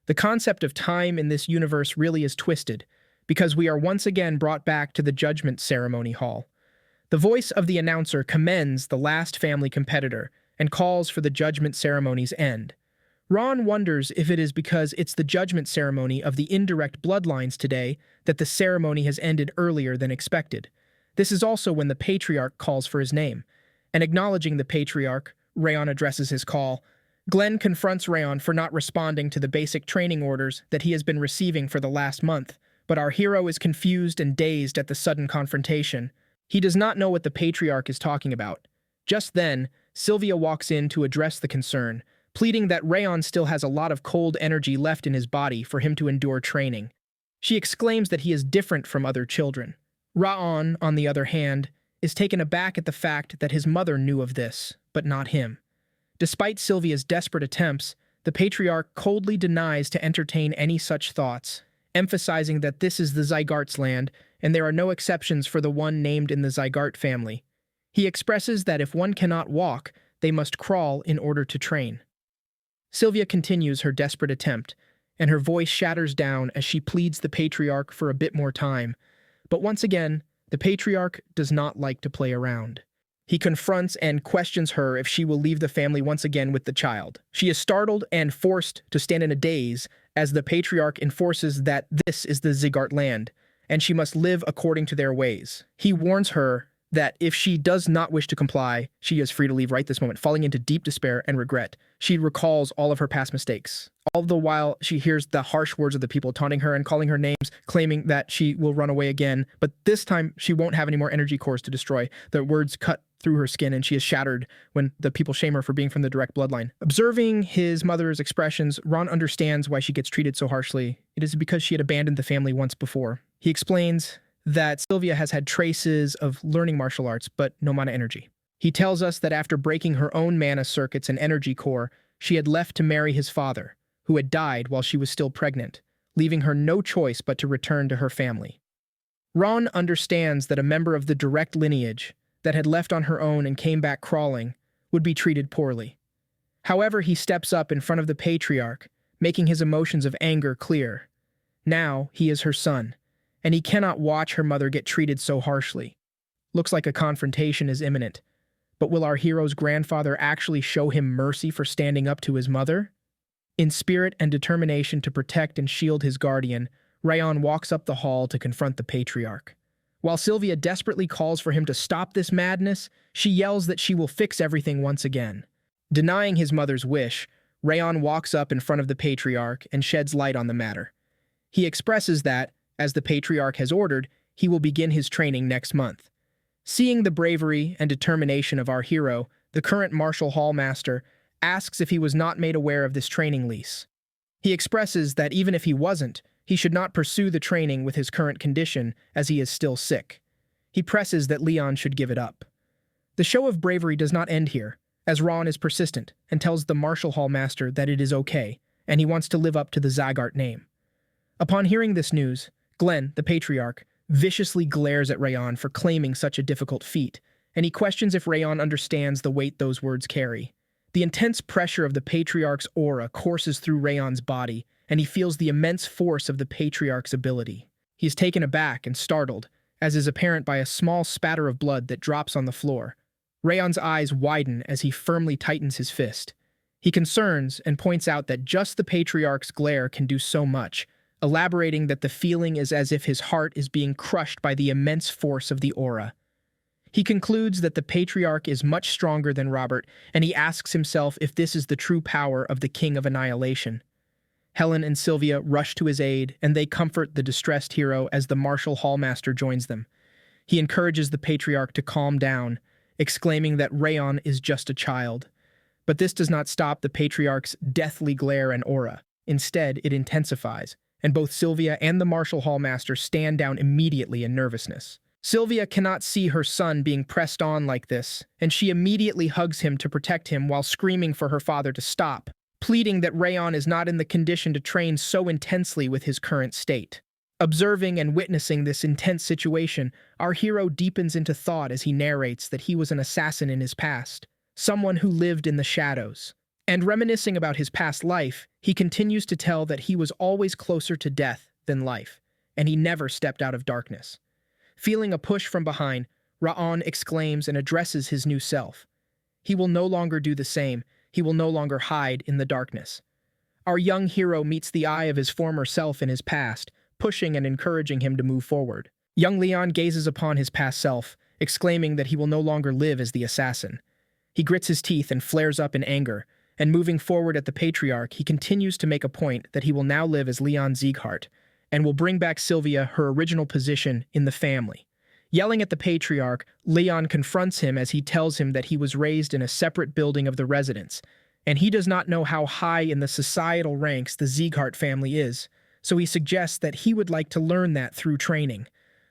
The concept of time in this universe really is twisted, because we are once again brought back to the judgment ceremony hall. The voice of the announcer commends the last family competitor and calls for the judgment ceremony's end. Ron wonders if it is because it's the judgment ceremony of the indirect bloodlines today that the ceremony has ended earlier than expected. This is also when the patriarch calls for his name. And acknowledging the patriarch, Rayon addresses his call. Glenn confronts Rayon for not responding to the basic training orders that he has been receiving for the last month, but our hero is confused and dazed at the sudden confrontation. He does not know what the patriarch is talking about. Just then, Sylvia walks in to address the concern, pleading that Rayon still has a lot of cold energy left in his body for him to endure training. She exclaims that he is different from other children. Raon, on the other hand, is taken aback at the fact that his mother knew of this, but not him. Despite Sylvia's desperate attempts, the patriarch coldly denies to entertain any such thoughts, emphasizing that this is the Zygarte's land and there are no exceptions for the one named in the Zygarte family. He expresses that if one cannot walk, they must crawl in order to train. Sylvia continues her desperate attempt, and her voice shatters down as she pleads the patriarch for a bit more time. But once again, the patriarch does not like to play around. He confronts and questions her if she will leave the family once again with the child. She is startled and forced to stand in a daze as the patriarch enforces that this is the Zygarde land, and she must live according to their ways. He warns her that if she does not wish to comply, she is free to leave right this moment, falling into deep despair and regret. She recalls all of her past mistakes. All the while, she hears the harsh words of the people taunting her and calling her names, claiming that she will run away again, but this time she won't have any more energy cores to destroy. The words cut through her skin and she is shattered when the people shame her for being from the direct bloodline. Observing his mother's expressions, Ron understands why she gets treated so harshly. It is because she had abandoned the family once before. He explains that Sylvia has had traces of learning martial arts, but no mana energy. He tells us that after breaking her own mana circuits and energy core, she had left to marry his father, who had died while she was still pregnant, leaving her no choice but to return to her family. Ron understands that a member of the direct lineage that had left on her own and came back crawling would be treated poorly. However, he steps up in front of the patriarch, making his emotions of anger clear. Now he is her son, and he cannot watch her mother get treated so harshly. Looks like a confrontation is imminent, but will our hero's grandfather actually show him mercy for standing up to his mother? In spirit and determination to protect and shield his guardian, Rayon walks up the hall to confront the patriarch. While Sylvia desperately calls for him to stop this madness, she yells that she will fix everything once again. Denying his mother's wish, Rayon walks up in front of the patriarch and sheds light on the matter. He expresses that, as the patriarch has ordered, he will begin his training next month. Seeing the bravery and determination of our hero, the current martial hall master asks if he was not made aware of this training lease. He expresses that even if he wasn't, he should not pursue the training with his current condition, as he is still sick. He presses that Leon should give it up. The show of bravery does not end here, as Ron is persistent and tells the martial hall master that it is okay, and he wants to live up to the Zygarde name. Upon hearing this news, Glenn, the patriarch, viciously glares at Rayon for claiming such a difficult feat, and he questions if Rayon understands the weight those words carry. The intense pressure of the patriarch's aura courses through Rayon's body, and he feels the immense force of the patriarch's ability. He is taken aback and startled, as is apparent by a small spatter of blood that drops on the floor. Rayon's eyes widen as he firmly tightens his fist. He concerns and points out that just the patriarch's glare can do so much, elaborating that the feeling is as if his heart is being crushed by the immense force of the aura. He concludes that the patriarch is much stronger than Robert, and he asks himself if this is the true power of the King of Annihilation. Helen and Sylvia rush to his aid, and they comfort the distressed hero as the martial hallmaster joins them. He encourages the patriarch to calm down, exclaiming that Rayon is just a child. But this does not stop the patriarch's deathly glare and aura. Instead, it intensifies, and both Sylvia and the martial hallmaster stand down immediately in nervousness. Sylvia cannot see her son being pressed on like this, and she immediately hugs him to protect him while screaming for her father to stop, pleading that Rayon is not in the condition to train so intensely with his current state. Observing and witnessing this intense situation, our hero deepens into thought as he narrates that he was an assassin in his past, someone who lived in the shadows. And reminiscing about his past life, he continues to tell that he was always closer to death than life, and he never stepped out of darkness. Feeling a push from behind, Raon exclaims and addresses his new self. He will no longer do the same. He will no longer hide in the darkness. Our young hero meets the eye of his former self in his past, pushing and encouraging him to move forward. Young Leon gazes upon his past self, exclaiming that he will no longer live as the assassin. He grits his teeth and flares up in anger, and moving forward at the patriarch, he continues to make a point that he will now live as Leon Sieghart, and will bring back Sylvia her original position in the family. Yelling at the patriarch, Leon confronts him as he tells him that he was raised in a separate building of the residence, and he does not know how high in the societal ranks the Sieghart family is, so he suggests that he would like to learn that through training.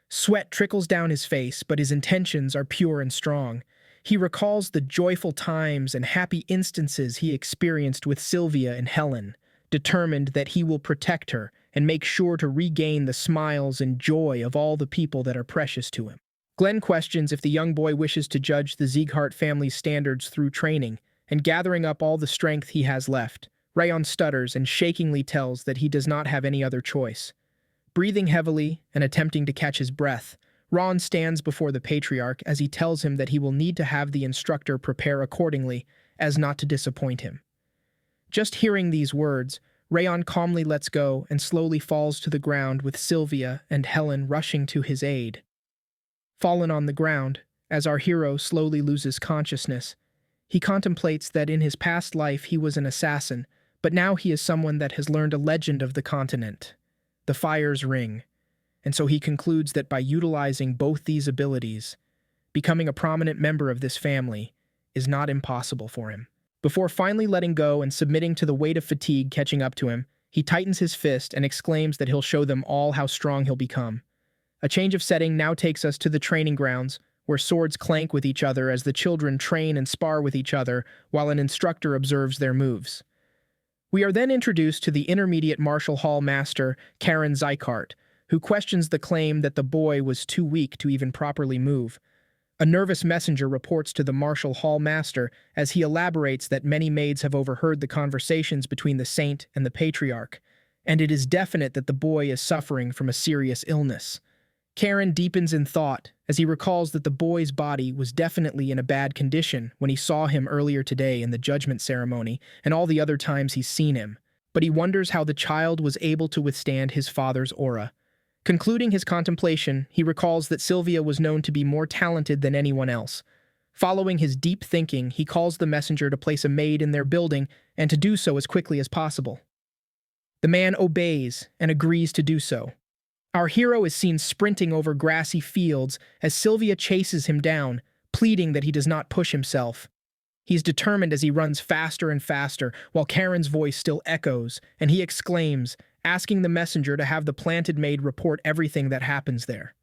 Sweat trickles down his face, but his intentions are pure and strong. He recalls the joyful times and happy instances he experienced with Sylvia and Helen, determined that he will protect her and make sure to regain the smiles and joy of all the people that are precious to him. Glenn questions if the young boy wishes to judge the Sieghart family's standards through training, and gathering up all the strength he has left, Rayon stutters and shakingly tells that he does not have any other choice. Breathing heavily and attempting to catch his breath, Ron stands before the patriarch as he tells him that he will need to have the instructor prepare accordingly as not to disappoint him. Just hearing these words, Rayon calmly lets go and slowly falls to the ground with Sylvia and Helen rushing to his aid. Fallen on the ground, as our hero slowly loses consciousness, he contemplates that in his past life he was an assassin, but now he is someone that has learned a legend of the continent, the Fire's Ring, and so he concludes that by utilizing both these abilities, becoming a prominent member of this family is not impossible for him. Before finally letting go and submitting to the weight of fatigue catching up to him, he tightens his fist and exclaims that he'll show them all how strong he'll become. A change of setting now takes us to the training grounds, where swords clank with each other as the children train and spar with each other while an instructor observes their moves. We are then introduced to the intermediate martial hall master, Karen Sieghart, who questions the claim that the boy was too weak to even properly move. A nervous messenger reports to the martial hall master as he elaborates that many maids have overheard the conversations between the saint and the patriarch, and it is definite that the boy is suffering from a serious illness. Karen deepens in thought as he recalls that the boy's body was definitely in a bad condition when he saw him earlier today in the judgment ceremony and all the other times he's seen him, but he wonders how the child was able to withstand his father's aura. Concluding his contemplation, he recalls that Sylvia was known to be more talented than anyone else. Following his deep thinking, he calls the messenger to place a maid in their building and to do so as quickly as possible. The man obeys and agrees to do so. Our hero is seen sprinting over grassy fields as Sylvia chases him down, pleading that he does not push himself. He's determined as he runs faster and faster, while Karen's voice still echoes, and he exclaims, asking the messenger to have the planted maid report everything that happens there.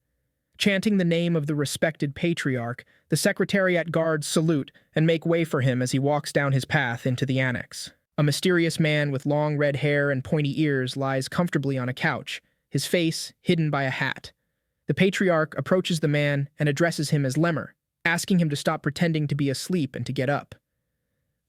Chanting the name of the respected patriarch, the secretariat guards salute and make way for him as he walks down his path into the annex. A mysterious man with long red hair and pointy ears lies comfortably on a couch, his face hidden by a hat. The patriarch approaches the man and addresses him as Lemmer, asking him to stop pretending to be asleep and to get up.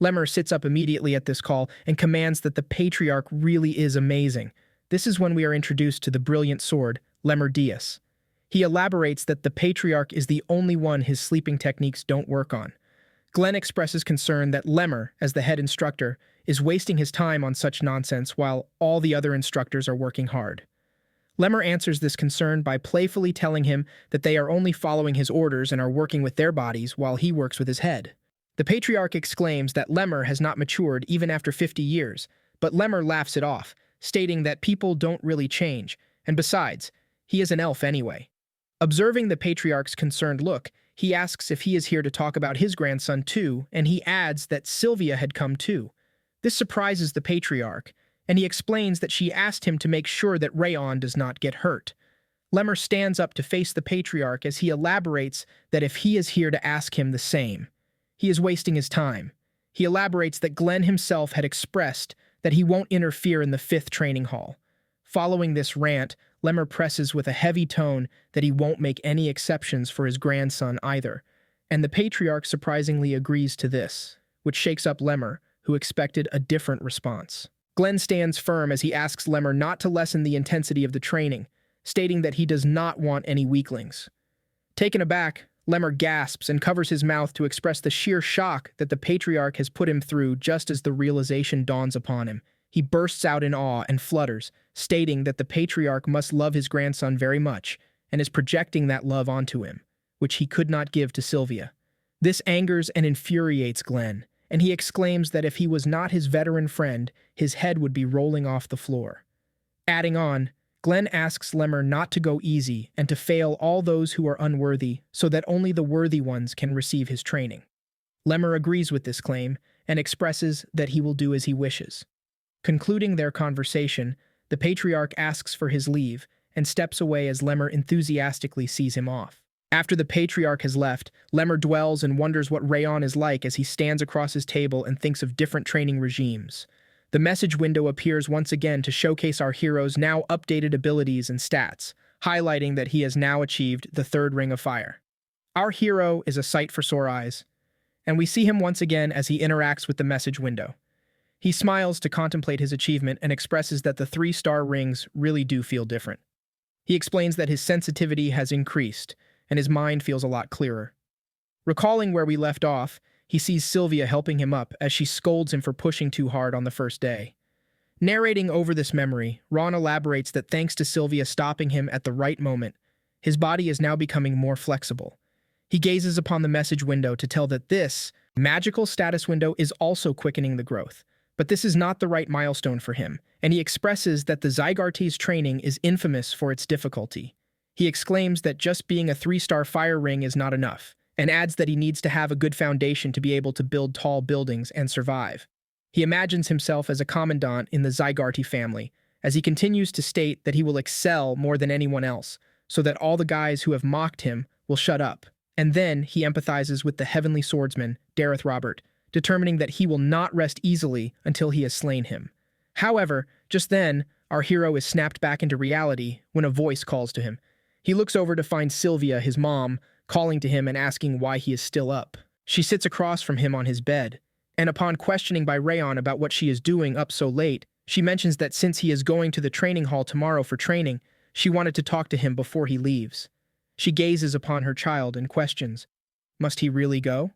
Lemmer sits up immediately at this call and commands that the patriarch really is amazing. This is when we are introduced to the brilliant sword, Lemmer Diaz. He elaborates that the patriarch is the only one his sleeping techniques don't work on. Glenn expresses concern that Lemmer, as the head instructor, is wasting his time on such nonsense while all the other instructors are working hard. Lemmer answers this concern by playfully telling him that they are only following his orders and are working with their bodies while he works with his head. The patriarch exclaims that Lemmer has not matured even after 50 years, but Lemmer laughs it off, stating that people don't really change, and besides, he is an elf anyway. Observing the patriarch's concerned look, he asks if he is here to talk about his grandson too, and he adds that Sylvia had come too. This surprises the patriarch, and he explains that she asked him to make sure that Rayon does not get hurt. Lemmer stands up to face the patriarch as he elaborates that if he is here to ask him the same, he is wasting his time. He elaborates that Glenn himself had expressed that he won't interfere in the 5th training hall. Following this rant, Lemmer presses with a heavy tone that he won't make any exceptions for his grandson either, and the patriarch surprisingly agrees to this, which shakes up Lemmer, who expected a different response. Glenn stands firm as he asks Lemmer not to lessen the intensity of the training, stating that he does not want any weaklings. Taken aback, Lemmer gasps and covers his mouth to express the sheer shock that the patriarch has put him through just as the realization dawns upon him. He bursts out in awe and flutters, stating that the patriarch must love his grandson very much and is projecting that love onto him, which he could not give to Sylvia. This angers and infuriates Glenn, and he exclaims that if he was not his veteran friend, his head would be rolling off the floor. Adding on, Glenn asks Lemmer not to go easy and to fail all those who are unworthy so that only the worthy ones can receive his training. Lemmer agrees with this claim and expresses that he will do as he wishes. Concluding their conversation, the patriarch asks for his leave and steps away as Lemmer enthusiastically sees him off. After the patriarch has left, Lemmer dwells and wonders what Rayon is like as he stands across his table and thinks of different training regimes. The message window appears once again to showcase our hero's now updated abilities and stats, highlighting that he has now achieved the 3rd Ring of Fire. Our hero is a sight for sore eyes, and we see him once again as he interacts with the message window. He smiles to contemplate his achievement and expresses that the 3-star rings really do feel different. He explains that his sensitivity has increased, and his mind feels a lot clearer. Recalling where we left off, he sees Sylvia helping him up as she scolds him for pushing too hard on the first day. Narrating over this memory, Ron elaborates that thanks to Sylvia stopping him at the right moment, his body is now becoming more flexible. He gazes upon the message window to tell that this magical status window is also quickening the growth. But this is not the right milestone for him, and he expresses that the Zygartes training is infamous for its difficulty. He exclaims that just being a 3-star fire ring is not enough, and adds that he needs to have a good foundation to be able to build tall buildings and survive. He imagines himself as a commandant in the Zygartes family, as he continues to state that he will excel more than anyone else, so that all the guys who have mocked him will shut up. And then he empathizes with the heavenly swordsman, Dareth Robert, determining that he will not rest easily until he has slain him. However, just then, our hero is snapped back into reality when a voice calls to him. He looks over to find Sylvia, his mom, calling to him and asking why he is still up. She sits across from him on his bed, and upon questioning by Rayon about what she is doing up so late, she mentions that since he is going to the training hall tomorrow for training, she wanted to talk to him before he leaves. She gazes upon her child and questions, "Must he really go?"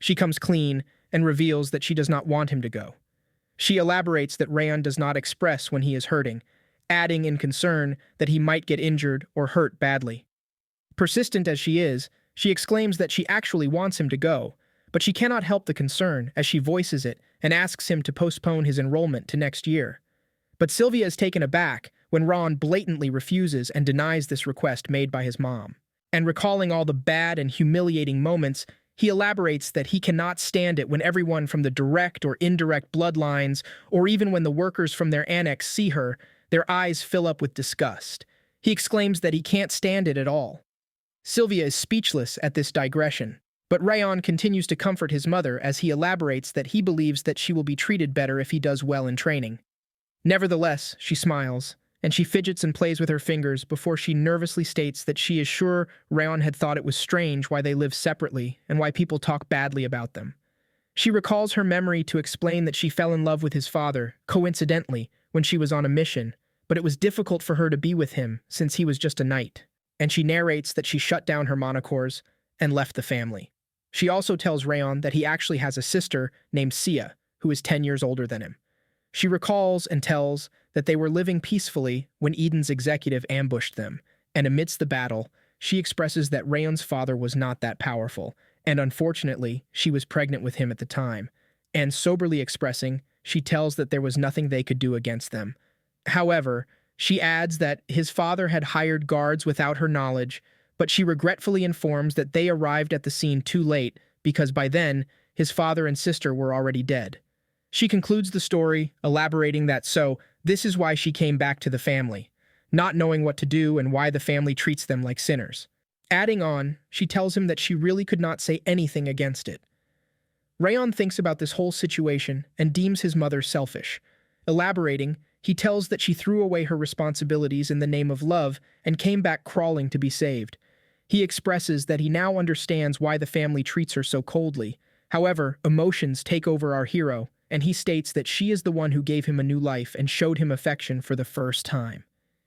She comes clean and reveals that she does not want him to go. She elaborates that Rayon does not express when he is hurting, adding in concern that he might get injured or hurt badly. Persistent as she is, she exclaims that she actually wants him to go, but she cannot help the concern as she voices it and asks him to postpone his enrollment to next year. But Sylvia is taken aback when Ron blatantly refuses and denies this request made by his mom. And recalling all the bad and humiliating moments, he elaborates that he cannot stand it when everyone from the direct or indirect bloodlines, or even when the workers from their annex see her, their eyes fill up with disgust. He exclaims that he can't stand it at all. Sylvia is speechless at this digression, but Rayon continues to comfort his mother as he elaborates that he believes that she will be treated better if he does well in training. Nevertheless, she smiles, and she fidgets and plays with her fingers before she nervously states that she is sure Rayon had thought it was strange why they live separately and why people talk badly about them. She recalls her memory to explain that she fell in love with his father, coincidentally, when she was on a mission, but it was difficult for her to be with him since he was just a knight, and she narrates that she shut down her monochores and left the family. She also tells Rayon that he actually has a sister named Sia, who is 10 years older than him. She recalls and tells that they were living peacefully when Eden's executive ambushed them, and amidst the battle, she expresses that Rayon's father was not that powerful, and unfortunately, she was pregnant with him at the time, and soberly expressing, she tells that there was nothing they could do against them. However, she adds that his father had hired guards without her knowledge, but she regretfully informs that they arrived at the scene too late because by then, his father and sister were already dead. She concludes the story, elaborating that this is why she came back to the family, not knowing what to do and why the family treats them like sinners. Adding on, she tells him that she really could not say anything against it. Rayon thinks about this whole situation and deems his mother selfish. Elaborating, he tells that she threw away her responsibilities in the name of love and came back crawling to be saved. He expresses that he now understands why the family treats her so coldly. However, emotions take over our hero, and he states that she is the one who gave him a new life and showed him affection for the first time.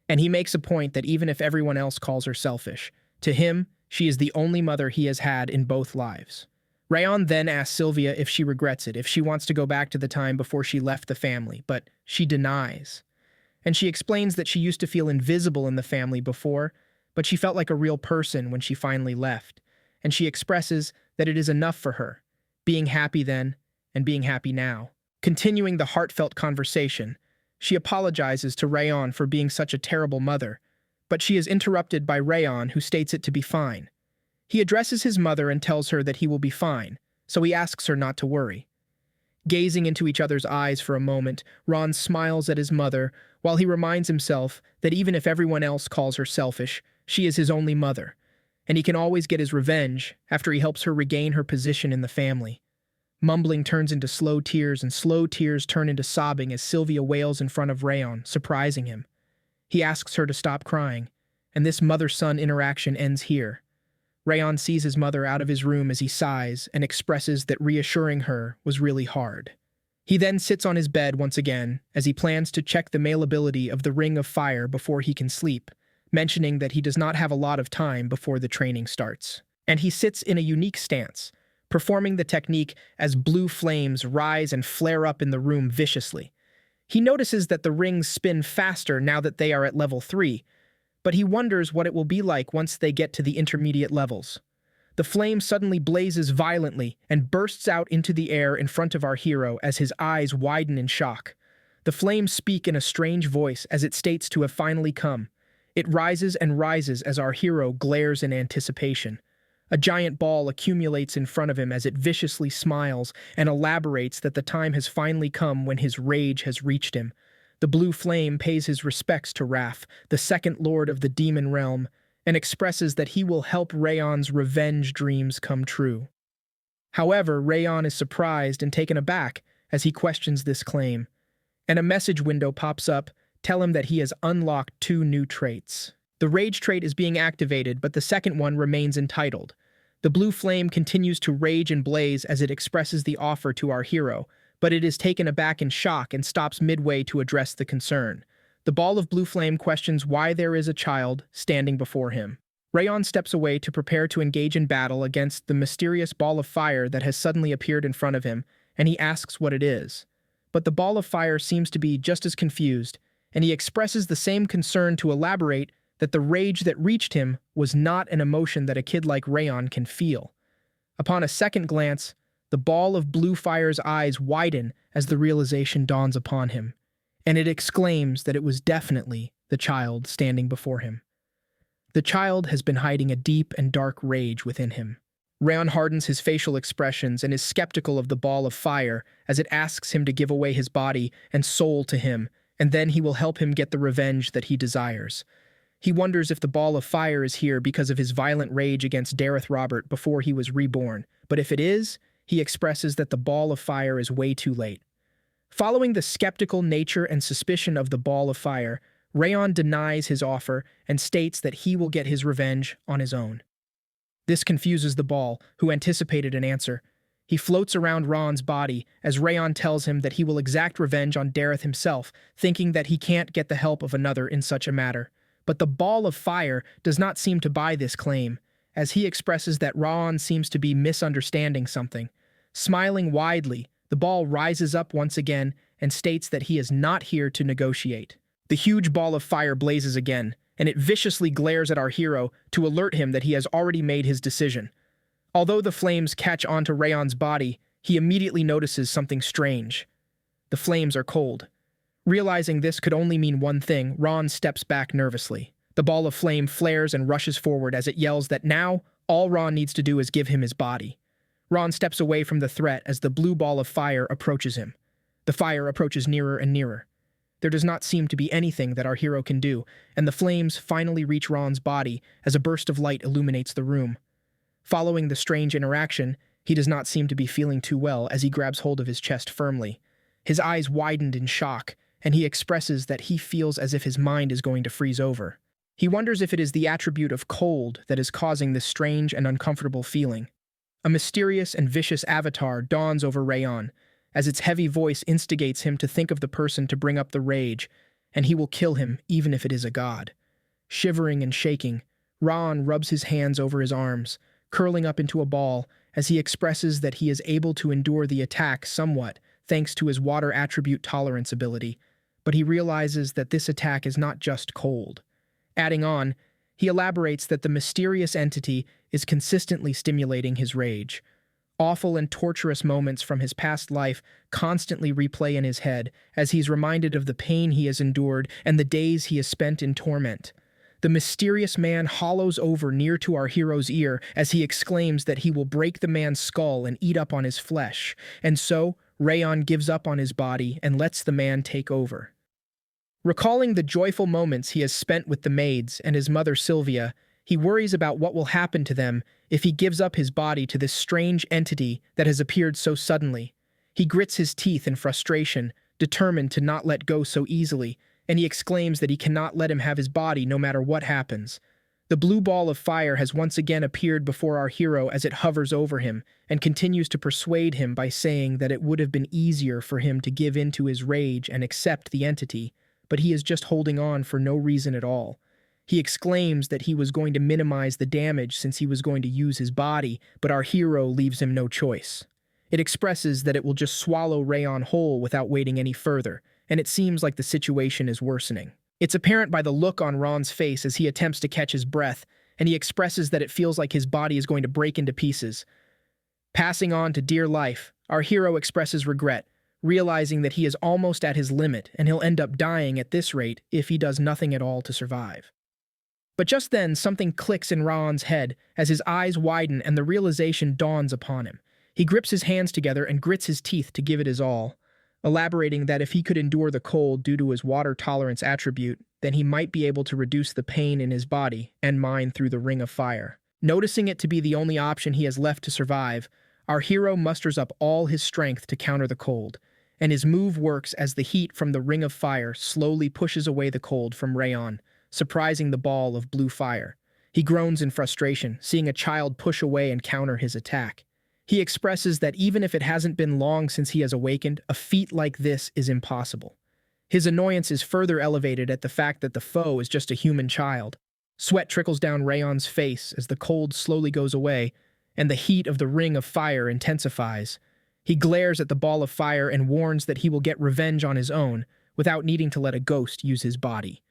And he makes a point that even if everyone else calls her selfish, to him, she is the only mother he has had in both lives. Rayon then asks Sylvia if she regrets it, if she wants to go back to the time before she left the family, but she denies. And she explains that she used to feel invisible in the family before, but she felt like a real person when she finally left. And she expresses that it is enough for her, being happy then and being happy now. Continuing the heartfelt conversation, she apologizes to Rayon for being such a terrible mother, but she is interrupted by Rayon, who states it to be fine. He addresses his mother and tells her that he will be fine, so he asks her not to worry. Gazing into each other's eyes for a moment, Ron smiles at his mother while he reminds himself that even if everyone else calls her selfish, she is his only mother, and he can always get his revenge after he helps her regain her position in the family. Mumbling turns into slow tears, and slow tears turn into sobbing as Sylvia wails in front of Rayon, surprising him. He asks her to stop crying, and this mother-son interaction ends here. Rayon sees his mother out of his room as he sighs and expresses that reassuring her was really hard. He then sits on his bed once again as he plans to check the malleability of the Ring of Fire before he can sleep, mentioning that he does not have a lot of time before the training starts. And he sits in a unique stance, performing the technique as blue flames rise and flare up in the room viciously. He notices that the rings spin faster now that they are at level 3, but he wonders what it will be like once they get to the intermediate levels. The flame suddenly blazes violently and bursts out into the air in front of our hero as his eyes widen in shock. The flames speak in a strange voice as it states to have finally come. It rises and rises as our hero glares in anticipation. A giant ball accumulates in front of him as it viciously smiles and elaborates that the time has finally come when his rage has reached him. The blue flame pays his respects to Raph, the second lord of the demon realm, and expresses that he will help Rayon's revenge dreams come true. However, Rayon is surprised and taken aback as he questions this claim, and a message window pops up, telling him that he has unlocked 2 new traits. The rage trait is being activated, but the second one remains entitled. The blue flame continues to rage and blaze as it expresses the offer to our hero, but it is taken aback in shock and stops midway to address the concern. The ball of blue flame questions why there is a child standing before him. Rayon steps away to prepare to engage in battle against the mysterious ball of fire that has suddenly appeared in front of him, and he asks what it is. But the ball of fire seems to be just as confused, and he expresses the same concern to elaborate that the rage that reached him was not an emotion that a kid like Rayon can feel. Upon a second glance, the ball of blue fire's eyes widen as the realization dawns upon him, and it exclaims that it was definitely the child standing before him. The child has been hiding a deep and dark rage within him. Rayon hardens his facial expressions and is skeptical of the ball of fire as it asks him to give away his body and soul to him, and then he will help him get the revenge that he desires. He wonders if the ball of fire is here because of his violent rage against Dareth Robert before he was reborn, but if it is, he expresses that the ball of fire is way too late. Following the skeptical nature and suspicion of the ball of fire, Rayon denies his offer and states that he will get his revenge on his own. This confuses the ball, who anticipated an answer. He floats around Ron's body as Rayon tells him that he will exact revenge on Dareth himself, thinking that he can't get the help of another in such a matter. But the ball of fire does not seem to buy this claim, as he expresses that Ron seems to be misunderstanding something. Smiling widely, the ball rises up once again and states that he is not here to negotiate. The huge ball of fire blazes again, and it viciously glares at our hero to alert him that he has already made his decision. Although the flames catch onto Rayon's body, he immediately notices something strange. The flames are cold. Realizing this could only mean one thing, Ron steps back nervously. The ball of flame flares and rushes forward as it yells that now, all Ron needs to do is give him his body. Ron steps away from the threat as the blue ball of fire approaches him. The fire approaches nearer and nearer. There does not seem to be anything that our hero can do, and the flames finally reach Ron's body as a burst of light illuminates the room. Following the strange interaction, he does not seem to be feeling too well as he grabs hold of his chest firmly. His eyes widened in shock, and he expresses that he feels as if his mind is going to freeze over. He wonders if it is the attribute of cold that is causing this strange and uncomfortable feeling. A mysterious and vicious avatar dawns over Rayon, as its heavy voice instigates him to think of the person to bring up the rage, and he will kill him even if it is a god. Shivering and shaking, Ron rubs his hands over his arms, curling up into a ball, as he expresses that he is able to endure the attack somewhat thanks to his water attribute tolerance ability, but he realizes that this attack is not just cold. Adding on, he elaborates that the mysterious entity is consistently stimulating his rage. Awful and torturous moments from his past life constantly replay in his head as he's reminded of the pain he has endured and the days he has spent in torment. The mysterious man hollows over near to our hero's ear as he exclaims that he will break the man's skull and eat up on his flesh, and so Rayon gives up on his body and lets the man take over. Recalling the joyful moments he has spent with the maids and his mother Sylvia, he worries about what will happen to them if he gives up his body to this strange entity that has appeared so suddenly. He grits his teeth in frustration, determined to not let go so easily, and he exclaims that he cannot let him have his body no matter what happens. The blue ball of fire has once again appeared before our hero as it hovers over him, and continues to persuade him by saying that it would have been easier for him to give in to his rage and accept the entity, but he is just holding on for no reason at all. He exclaims that he was going to minimize the damage since he was going to use his body, but our hero leaves him no choice. It expresses that it will just swallow Rayon whole without waiting any further, and it seems like the situation is worsening. It's apparent by the look on Ron's face as he attempts to catch his breath, and he expresses that it feels like his body is going to break into pieces. Passing on to dear life, our hero expresses regret, realizing that he is almost at his limit and he'll end up dying at this rate if he does nothing at all to survive. But just then, something clicks in Ron's head as his eyes widen and the realization dawns upon him. He grips his hands together and grits his teeth to give it his all, elaborating that if he could endure the cold due to his water tolerance attribute, then he might be able to reduce the pain in his body and mind through the ring of fire. Noticing it to be the only option he has left to survive, our hero musters up all his strength to counter the cold, and his move works as the heat from the ring of fire slowly pushes away the cold from Rayon, surprising the ball of blue fire. He groans in frustration, seeing a child push away and counter his attack. He expresses that even if it hasn't been long since he has awakened, a feat like this is impossible. His annoyance is further elevated at the fact that the foe is just a human child. Sweat trickles down Rayon's face as the cold slowly goes away, and the heat of the ring of fire intensifies. He glares at the ball of fire and warns that he will get revenge on his own, without needing to let a ghost use his body.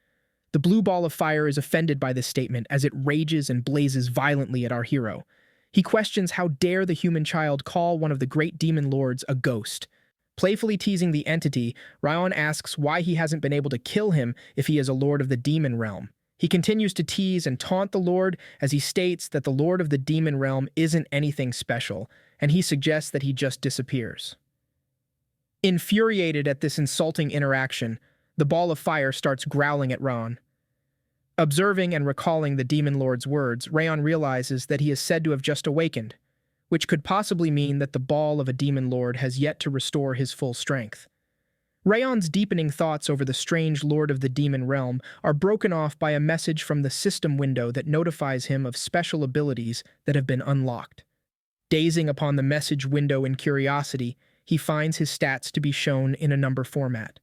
The blue ball of fire is offended by this statement as it rages and blazes violently at our hero. He questions how dare the human child call one of the great demon lords a ghost. Playfully teasing the entity, Rayon asks why he hasn't been able to kill him if he is a lord of the demon realm. He continues to tease and taunt the lord as he states that the lord of the demon realm isn't anything special, and he suggests that he just disappears. Infuriated at this insulting interaction, the ball of fire starts growling at Rayon. Observing and recalling the demon lord's words, Rayon realizes that he is said to have just awakened, which could possibly mean that the ball of a demon lord has yet to restore his full strength. Rayon's deepening thoughts over the strange lord of the demon realm are broken off by a message from the system window that notifies him of special abilities that have been unlocked. Dazing upon the message window in curiosity, he finds his stats to be shown in a number format.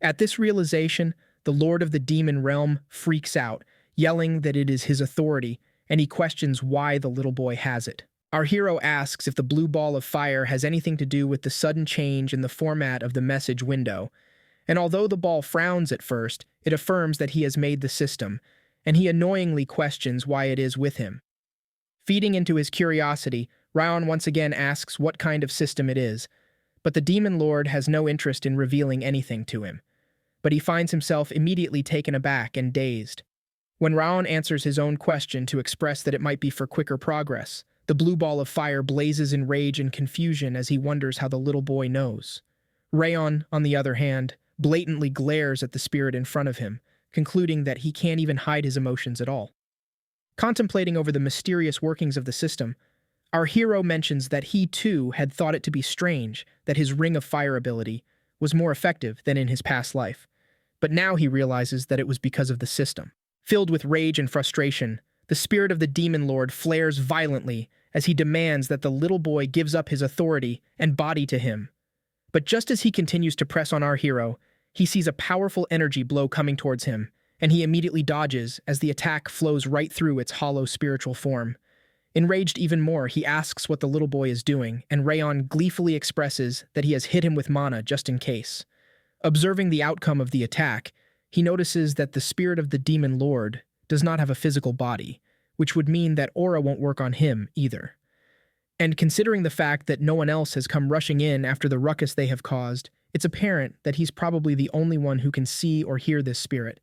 At this realization, the lord of the demon realm freaks out, yelling that it is his authority, and he questions why the little boy has it. Our hero asks if the blue ball of fire has anything to do with the sudden change in the format of the message window, and although the ball frowns at first, it affirms that he has made the system, and he annoyingly questions why it is with him. Feeding into his curiosity, Rayon once again asks what kind of system it is, but the demon lord has no interest in revealing anything to him. But he finds himself immediately taken aback and dazed. When Rayon answers his own question to express that it might be for quicker progress, the blue ball of fire blazes in rage and confusion as he wonders how the little boy knows. Rayon, on the other hand, blatantly glares at the spirit in front of him, concluding that he can't even hide his emotions at all. Contemplating over the mysterious workings of the system, our hero mentions that he too had thought it to be strange that his ring of fire ability was more effective than in his past life, but now he realizes that it was because of the system. Filled with rage and frustration, the spirit of the demon lord flares violently as he demands that the little boy gives up his authority and body to him. But just as he continues to press on our hero, he sees a powerful energy blow coming towards him, and he immediately dodges as the attack flows right through its hollow spiritual form. Enraged even more, he asks what the little boy is doing, and Rayon gleefully expresses that he has hit him with mana just in case. Observing the outcome of the attack, he notices that the spirit of the demon lord does not have a physical body, which would mean that aura won't work on him either. And considering the fact that no one else has come rushing in after the ruckus they have caused, it's apparent that he's probably the only one who can see or hear this spirit.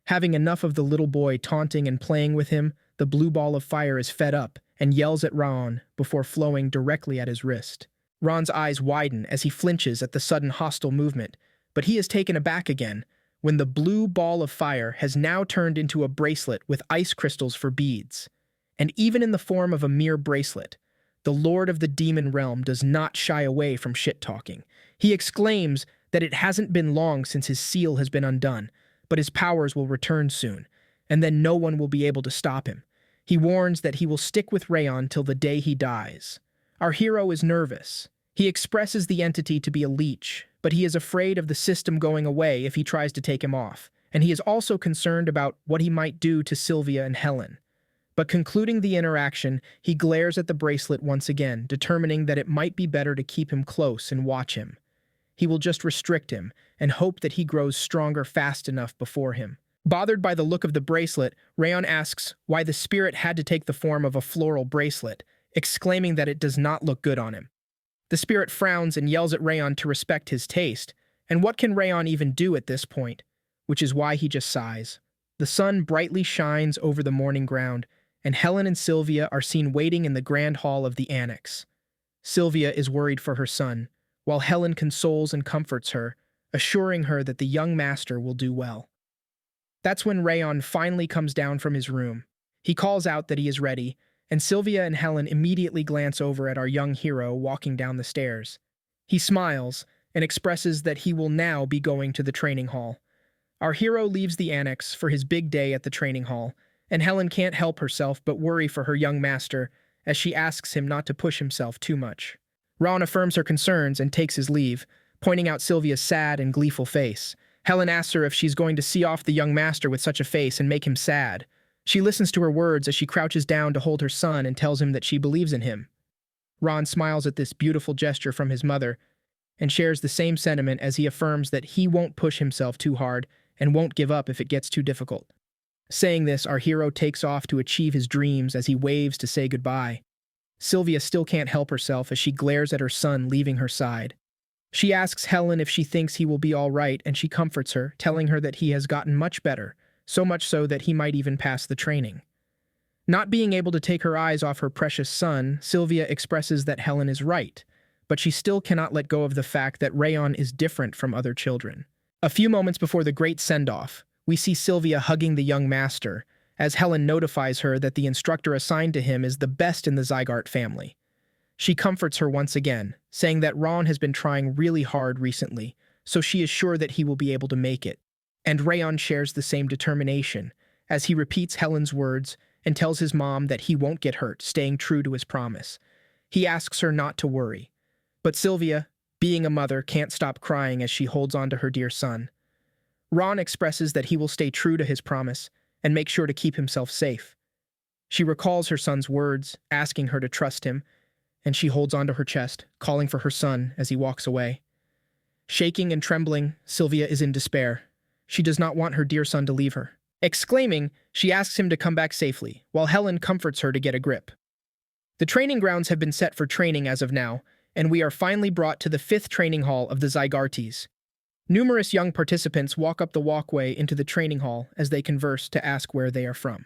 Having enough of the little boy taunting and playing with him, the blue ball of fire is fed up and yells at Ron before flowing directly at his wrist. Ron's eyes widen as he flinches at the sudden hostile movement, but he is taken aback again when the blue ball of fire has now turned into a bracelet with ice crystals for beads. And even in the form of a mere bracelet, the Lord of the Demon Realm does not shy away from shit-talking. He exclaims that it hasn't been long since his seal has been undone, but his powers will return soon, and then no one will be able to stop him. He warns that he will stick with Rayon till the day he dies. Our hero is nervous. He expresses the entity to be a leech, but he is afraid of the system going away if he tries to take him off, and he is also concerned about what he might do to Sylvia and Helen. But concluding the interaction, he glares at the bracelet once again, determining that it might be better to keep him close and watch him. He will just restrict him and hope that he grows stronger fast enough before him. Bothered by the look of the bracelet, Rayon asks why the spirit had to take the form of a floral bracelet, exclaiming that it does not look good on him. The spirit frowns and yells at Rayon to respect his taste, and what can Rayon even do at this point? Which is why he just sighs. The sun brightly shines over the morning ground, and Helen and Sylvia are seen waiting in the grand hall of the annex. Sylvia is worried for her son, while Helen consoles and comforts her, assuring her that the young master will do well. That's when Rayon finally comes down from his room. He calls out that he is ready, and Sylvia and Helen immediately glance over at our young hero walking down the stairs. He smiles and expresses that he will now be going to the training hall. Our hero leaves the annex for his big day at the training hall, and Helen can't help herself but worry for her young master as she asks him not to push himself too much. Ron affirms her concerns and takes his leave, pointing out Sylvia's sad and gleeful face. Helen asks her if she's going to see off the young master with such a face and make him sad. She listens to her words as she crouches down to hold her son and tells him that she believes in him. Ron smiles at this beautiful gesture from his mother and shares the same sentiment as he affirms that he won't push himself too hard and won't give up if it gets too difficult. Saying this, our hero takes off to achieve his dreams as he waves to say goodbye. Sylvia still can't help herself as she glares at her son leaving her side. She asks Helen if she thinks he will be all right, and she comforts her, telling her that he has gotten much better, so much so that he might even pass the training. Not being able to take her eyes off her precious son, Sylvia expresses that Helen is right, but she still cannot let go of the fact that Rayon is different from other children. A few moments before the great send-off, we see Sylvia hugging the young master, as Helen notifies her that the instructor assigned to him is the best in the Zygarde family. She comforts her once again, saying that Ron has been trying really hard recently, so she is sure that he will be able to make it. And Rayon shares the same determination, as he repeats Helen's words and tells his mom that he won't get hurt, staying true to his promise. He asks her not to worry. But Sylvia, being a mother, can't stop crying as she holds on to her dear son. Ron expresses that he will stay true to his promise and make sure to keep himself safe. She recalls her son's words, asking her to trust him, and she holds onto her chest, calling for her son as he walks away. Shaking and trembling, Sylvia is in despair. She does not want her dear son to leave her. Exclaiming, she asks him to come back safely, while Helen comforts her to get a grip. The training grounds have been set for training as of now, and we are finally brought to the 5th training hall of the Zygartes. Numerous young participants walk up the walkway into the training hall as they converse to ask where they are from.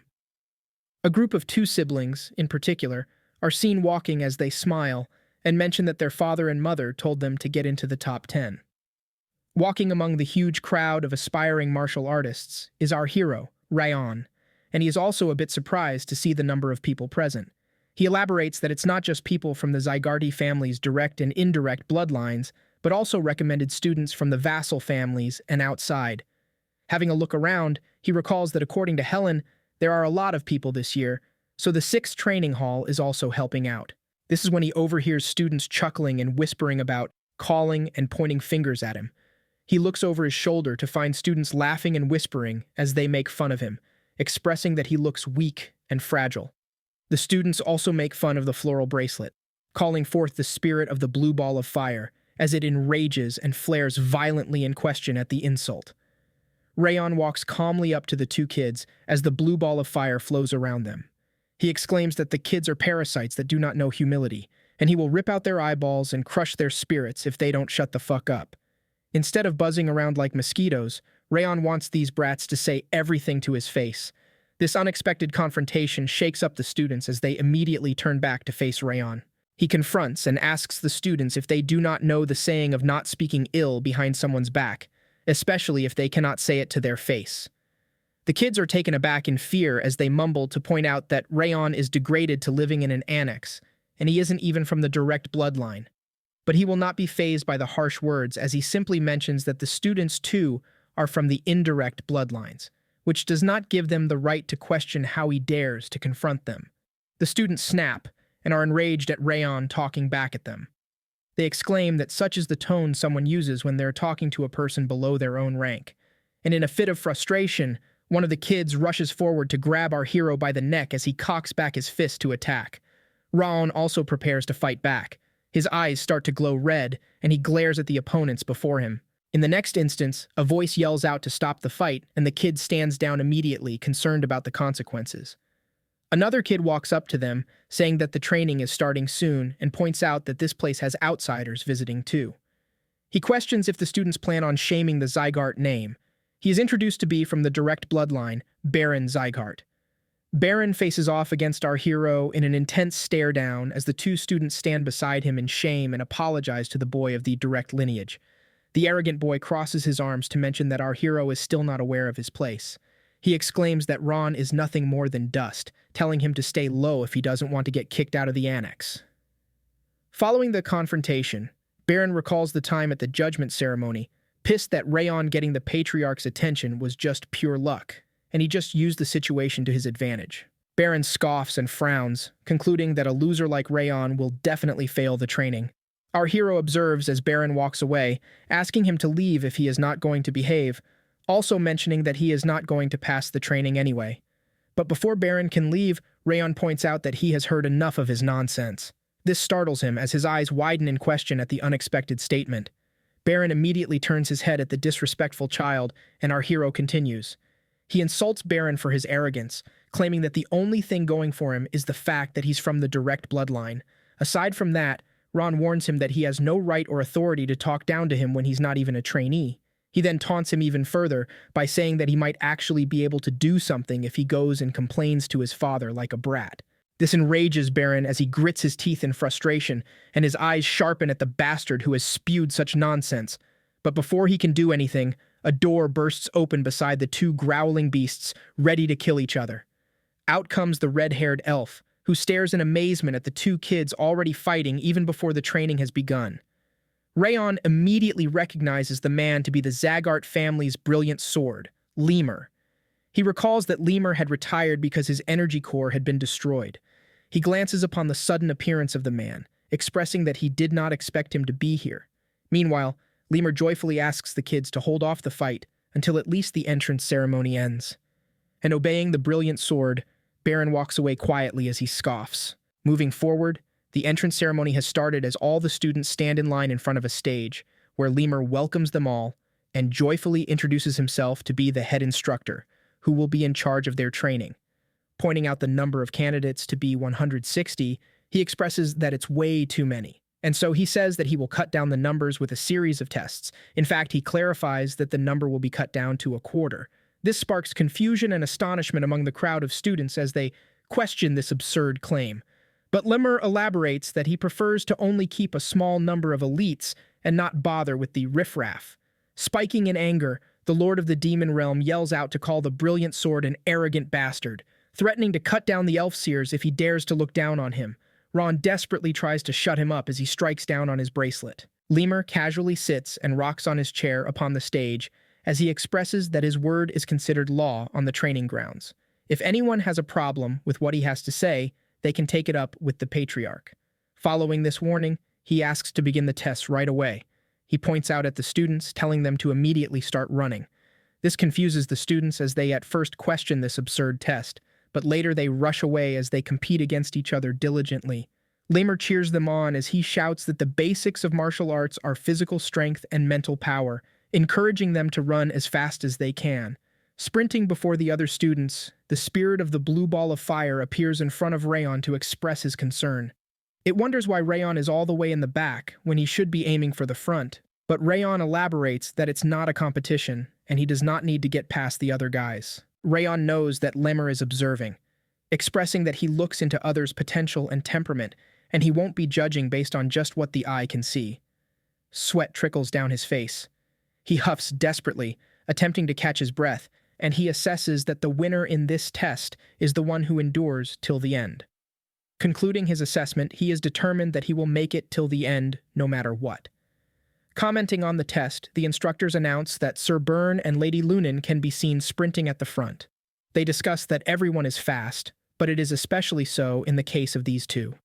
A group of 2 siblings, in particular, are seen walking as they smile and mention that their father and mother told them to get into the top 10. Walking among the huge crowd of aspiring martial artists is our hero, Rayon, and he is also a bit surprised to see the number of people present. He elaborates that it's not just people from the Zygarde family's direct and indirect bloodlines, but also recommended students from the vassal families and outside. Having a look around, he recalls that according to Helen, there are a lot of people this year, so the 6th training hall is also helping out. This is when he overhears students chuckling and whispering about calling and pointing fingers at him. He looks over his shoulder to find students laughing and whispering as they make fun of him, expressing that he looks weak and fragile. The students also make fun of the floral bracelet, calling forth the spirit of the blue ball of fire as it enrages and flares violently in question at the insult. Rayon walks calmly up to the two kids as the blue ball of fire flows around them. He exclaims that the kids are parasites that do not know humility, and he will rip out their eyeballs and crush their spirits if they don't shut the fuck up. Instead of buzzing around like mosquitoes, Rayon wants these brats to say everything to his face. This unexpected confrontation shakes up the students as they immediately turn back to face Rayon. He confronts and asks the students if they do not know the saying of not speaking ill behind someone's back, especially if they cannot say it to their face. The kids are taken aback in fear as they mumble to point out that Rayon is degraded to living in an annex, and he isn't even from the direct bloodline. But he will not be fazed by the harsh words as he simply mentions that the students, too, are from the indirect bloodlines, which does not give them the right to question how he dares to confront them. The students snap and are enraged at Rayon talking back at them. They exclaim that such is the tone someone uses when they're talking to a person below their own rank. And in a fit of frustration, one of the kids rushes forward to grab our hero by the neck as he cocks back his fist to attack. Raon also prepares to fight back. His eyes start to glow red, and he glares at the opponents before him. In the next instance, a voice yells out to stop the fight, and the kid stands down immediately, concerned about the consequences. Another kid walks up to them, saying that the training is starting soon, and points out that this place has outsiders visiting too. He questions if the students plan on shaming the Zygarde name. He is introduced to be from the direct bloodline, Baron Zygarde. Baron faces off against our hero in an intense stare-down as the two students stand beside him in shame and apologize to the boy of the direct lineage. The arrogant boy crosses his arms to mention that our hero is still not aware of his place. He exclaims that Ron is nothing more than dust, telling him to stay low if he doesn't want to get kicked out of the annex. Following the confrontation, Baron recalls the time at the judgment ceremony, pissed that Rayon getting the Patriarch's attention was just pure luck, and he just used the situation to his advantage. Baron scoffs and frowns, concluding that a loser like Rayon will definitely fail the training. Our hero observes as Baron walks away, asking him to leave if he is not going to behave, also mentioning that he is not going to pass the training anyway. But before Baron can leave, Rayon points out that he has heard enough of his nonsense. This startles him as his eyes widen in question at the unexpected statement. Baron immediately turns his head at the disrespectful child, and our hero continues. He insults Baron for his arrogance, claiming that the only thing going for him is the fact that he's from the direct bloodline. Aside from that, Ron warns him that he has no right or authority to talk down to him when he's not even a trainee. He then taunts him even further by saying that he might actually be able to do something if he goes and complains to his father like a brat. This enrages Baron as he grits his teeth in frustration, and his eyes sharpen at the bastard who has spewed such nonsense. But before he can do anything, a door bursts open beside the two growling beasts, ready to kill each other. Out comes the red-haired elf, who stares in amazement at the two kids already fighting even before the training has begun. Rayon immediately recognizes the man to be the Zygarde family's brilliant sword, Lemur. He recalls that Lemur had retired because his energy core had been destroyed. He glances upon the sudden appearance of the man, expressing that he did not expect him to be here. Meanwhile, Lemur joyfully asks the kids to hold off the fight until at least the entrance ceremony ends. And obeying the brilliant sword, Baron walks away quietly as he scoffs. Moving forward, the entrance ceremony has started as all the students stand in line in front of a stage, where Lemur welcomes them all and joyfully introduces himself to be the head instructor, who will be in charge of their training. Pointing out the number of candidates to be 160, he expresses that it's way too many. And so he says that he will cut down the numbers with a series of tests. In fact, he clarifies that the number will be cut down to a quarter. This sparks confusion and astonishment among the crowd of students as they question this absurd claim. But Lemur elaborates that he prefers to only keep a small number of elites and not bother with the riffraff. Spiking in anger, the Lord of the Demon Realm yells out to call the brilliant sword an arrogant bastard, threatening to cut down the Elf-Seers if he dares to look down on him. Ron desperately tries to shut him up as he strikes down on his bracelet. Lemur casually sits and rocks on his chair upon the stage as he expresses that his word is considered law on the training grounds. If anyone has a problem with what he has to say, they can take it up with the Patriarch. Following this warning, he asks to begin the tests right away. He points out at the students, telling them to immediately start running. This confuses the students as they at first question this absurd test, but later they rush away as they compete against each other diligently. Lemur cheers them on as he shouts that the basics of martial arts are physical strength and mental power, encouraging them to run as fast as they can. Sprinting before the other students, the spirit of the blue ball of fire appears in front of Rayon to express his concern. It wonders why Rayon is all the way in the back when he should be aiming for the front, but Rayon elaborates that it's not a competition and he does not need to get past the other guys. Rayon knows that Lemur is observing, expressing that he looks into others' potential and temperament, and he won't be judging based on just what the eye can see. Sweat trickles down his face. He huffs desperately, attempting to catch his breath, and he assesses that the winner in this test is the one who endures till the end. Concluding his assessment, he is determined that he will make it till the end, no matter what. Commenting on the test, the instructors announce that Sir Byrne and Lady Lunan can be seen sprinting at the front. They discuss that everyone is fast, but it is especially so in the case of these two.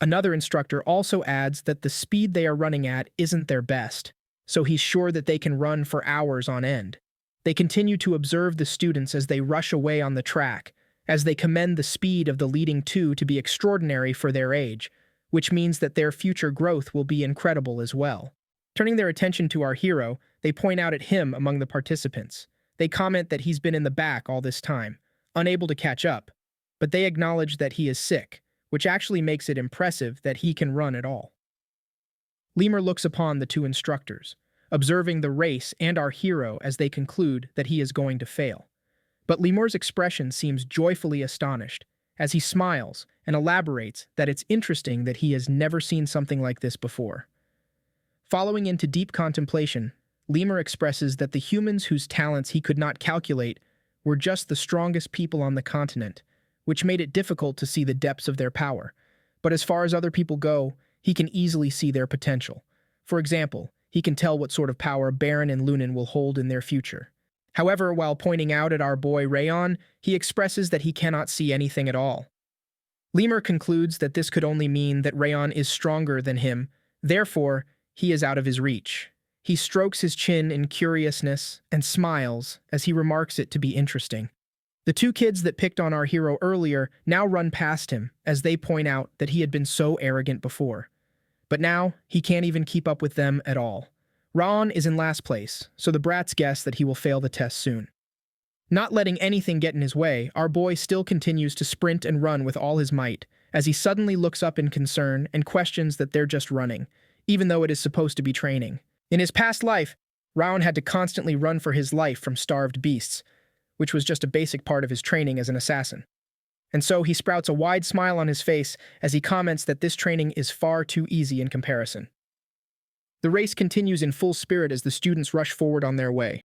Another instructor also adds that the speed they are running at isn't their best, so he's sure that they can run for hours on end. They continue to observe the students as they rush away on the track, as they commend the speed of the leading two to be extraordinary for their age, which means that their future growth will be incredible as well. Turning their attention to our hero, they point out at him among the participants. They comment that he's been in the back all this time, unable to catch up, but they acknowledge that he is sick, which actually makes it impressive that he can run at all. Lemur looks upon the two instructors, observing the race and our hero as they conclude that he is going to fail. But Lemur's expression seems joyfully astonished, as he smiles and elaborates that it's interesting that he has never seen something like this before. Following into deep contemplation, Lemur expresses that the humans whose talents he could not calculate were just the strongest people on the continent, which made it difficult to see the depths of their power. But as far as other people go, he can easily see their potential. For example, he can tell what sort of power Baron and Lunan will hold in their future. However, while pointing out at our boy Rayon, he expresses that he cannot see anything at all. Lemur concludes that this could only mean that Rayon is stronger than him, therefore, he is out of his reach. He strokes his chin in curiousness and smiles as he remarks it to be interesting. The two kids that picked on our hero earlier now run past him as they point out that he had been so arrogant before. But now, he can't even keep up with them at all. Ron is in last place, so the brats guess that he will fail the test soon. Not letting anything get in his way, our boy still continues to sprint and run with all his might, as he suddenly looks up in concern and questions that they're just running, even though it is supposed to be training. In his past life, Raon had to constantly run for his life from starved beasts, which was just a basic part of his training as an assassin. And so he sprouts a wide smile on his face as he comments that this training is far too easy in comparison. The race continues in full spirit as the students rush forward on their way.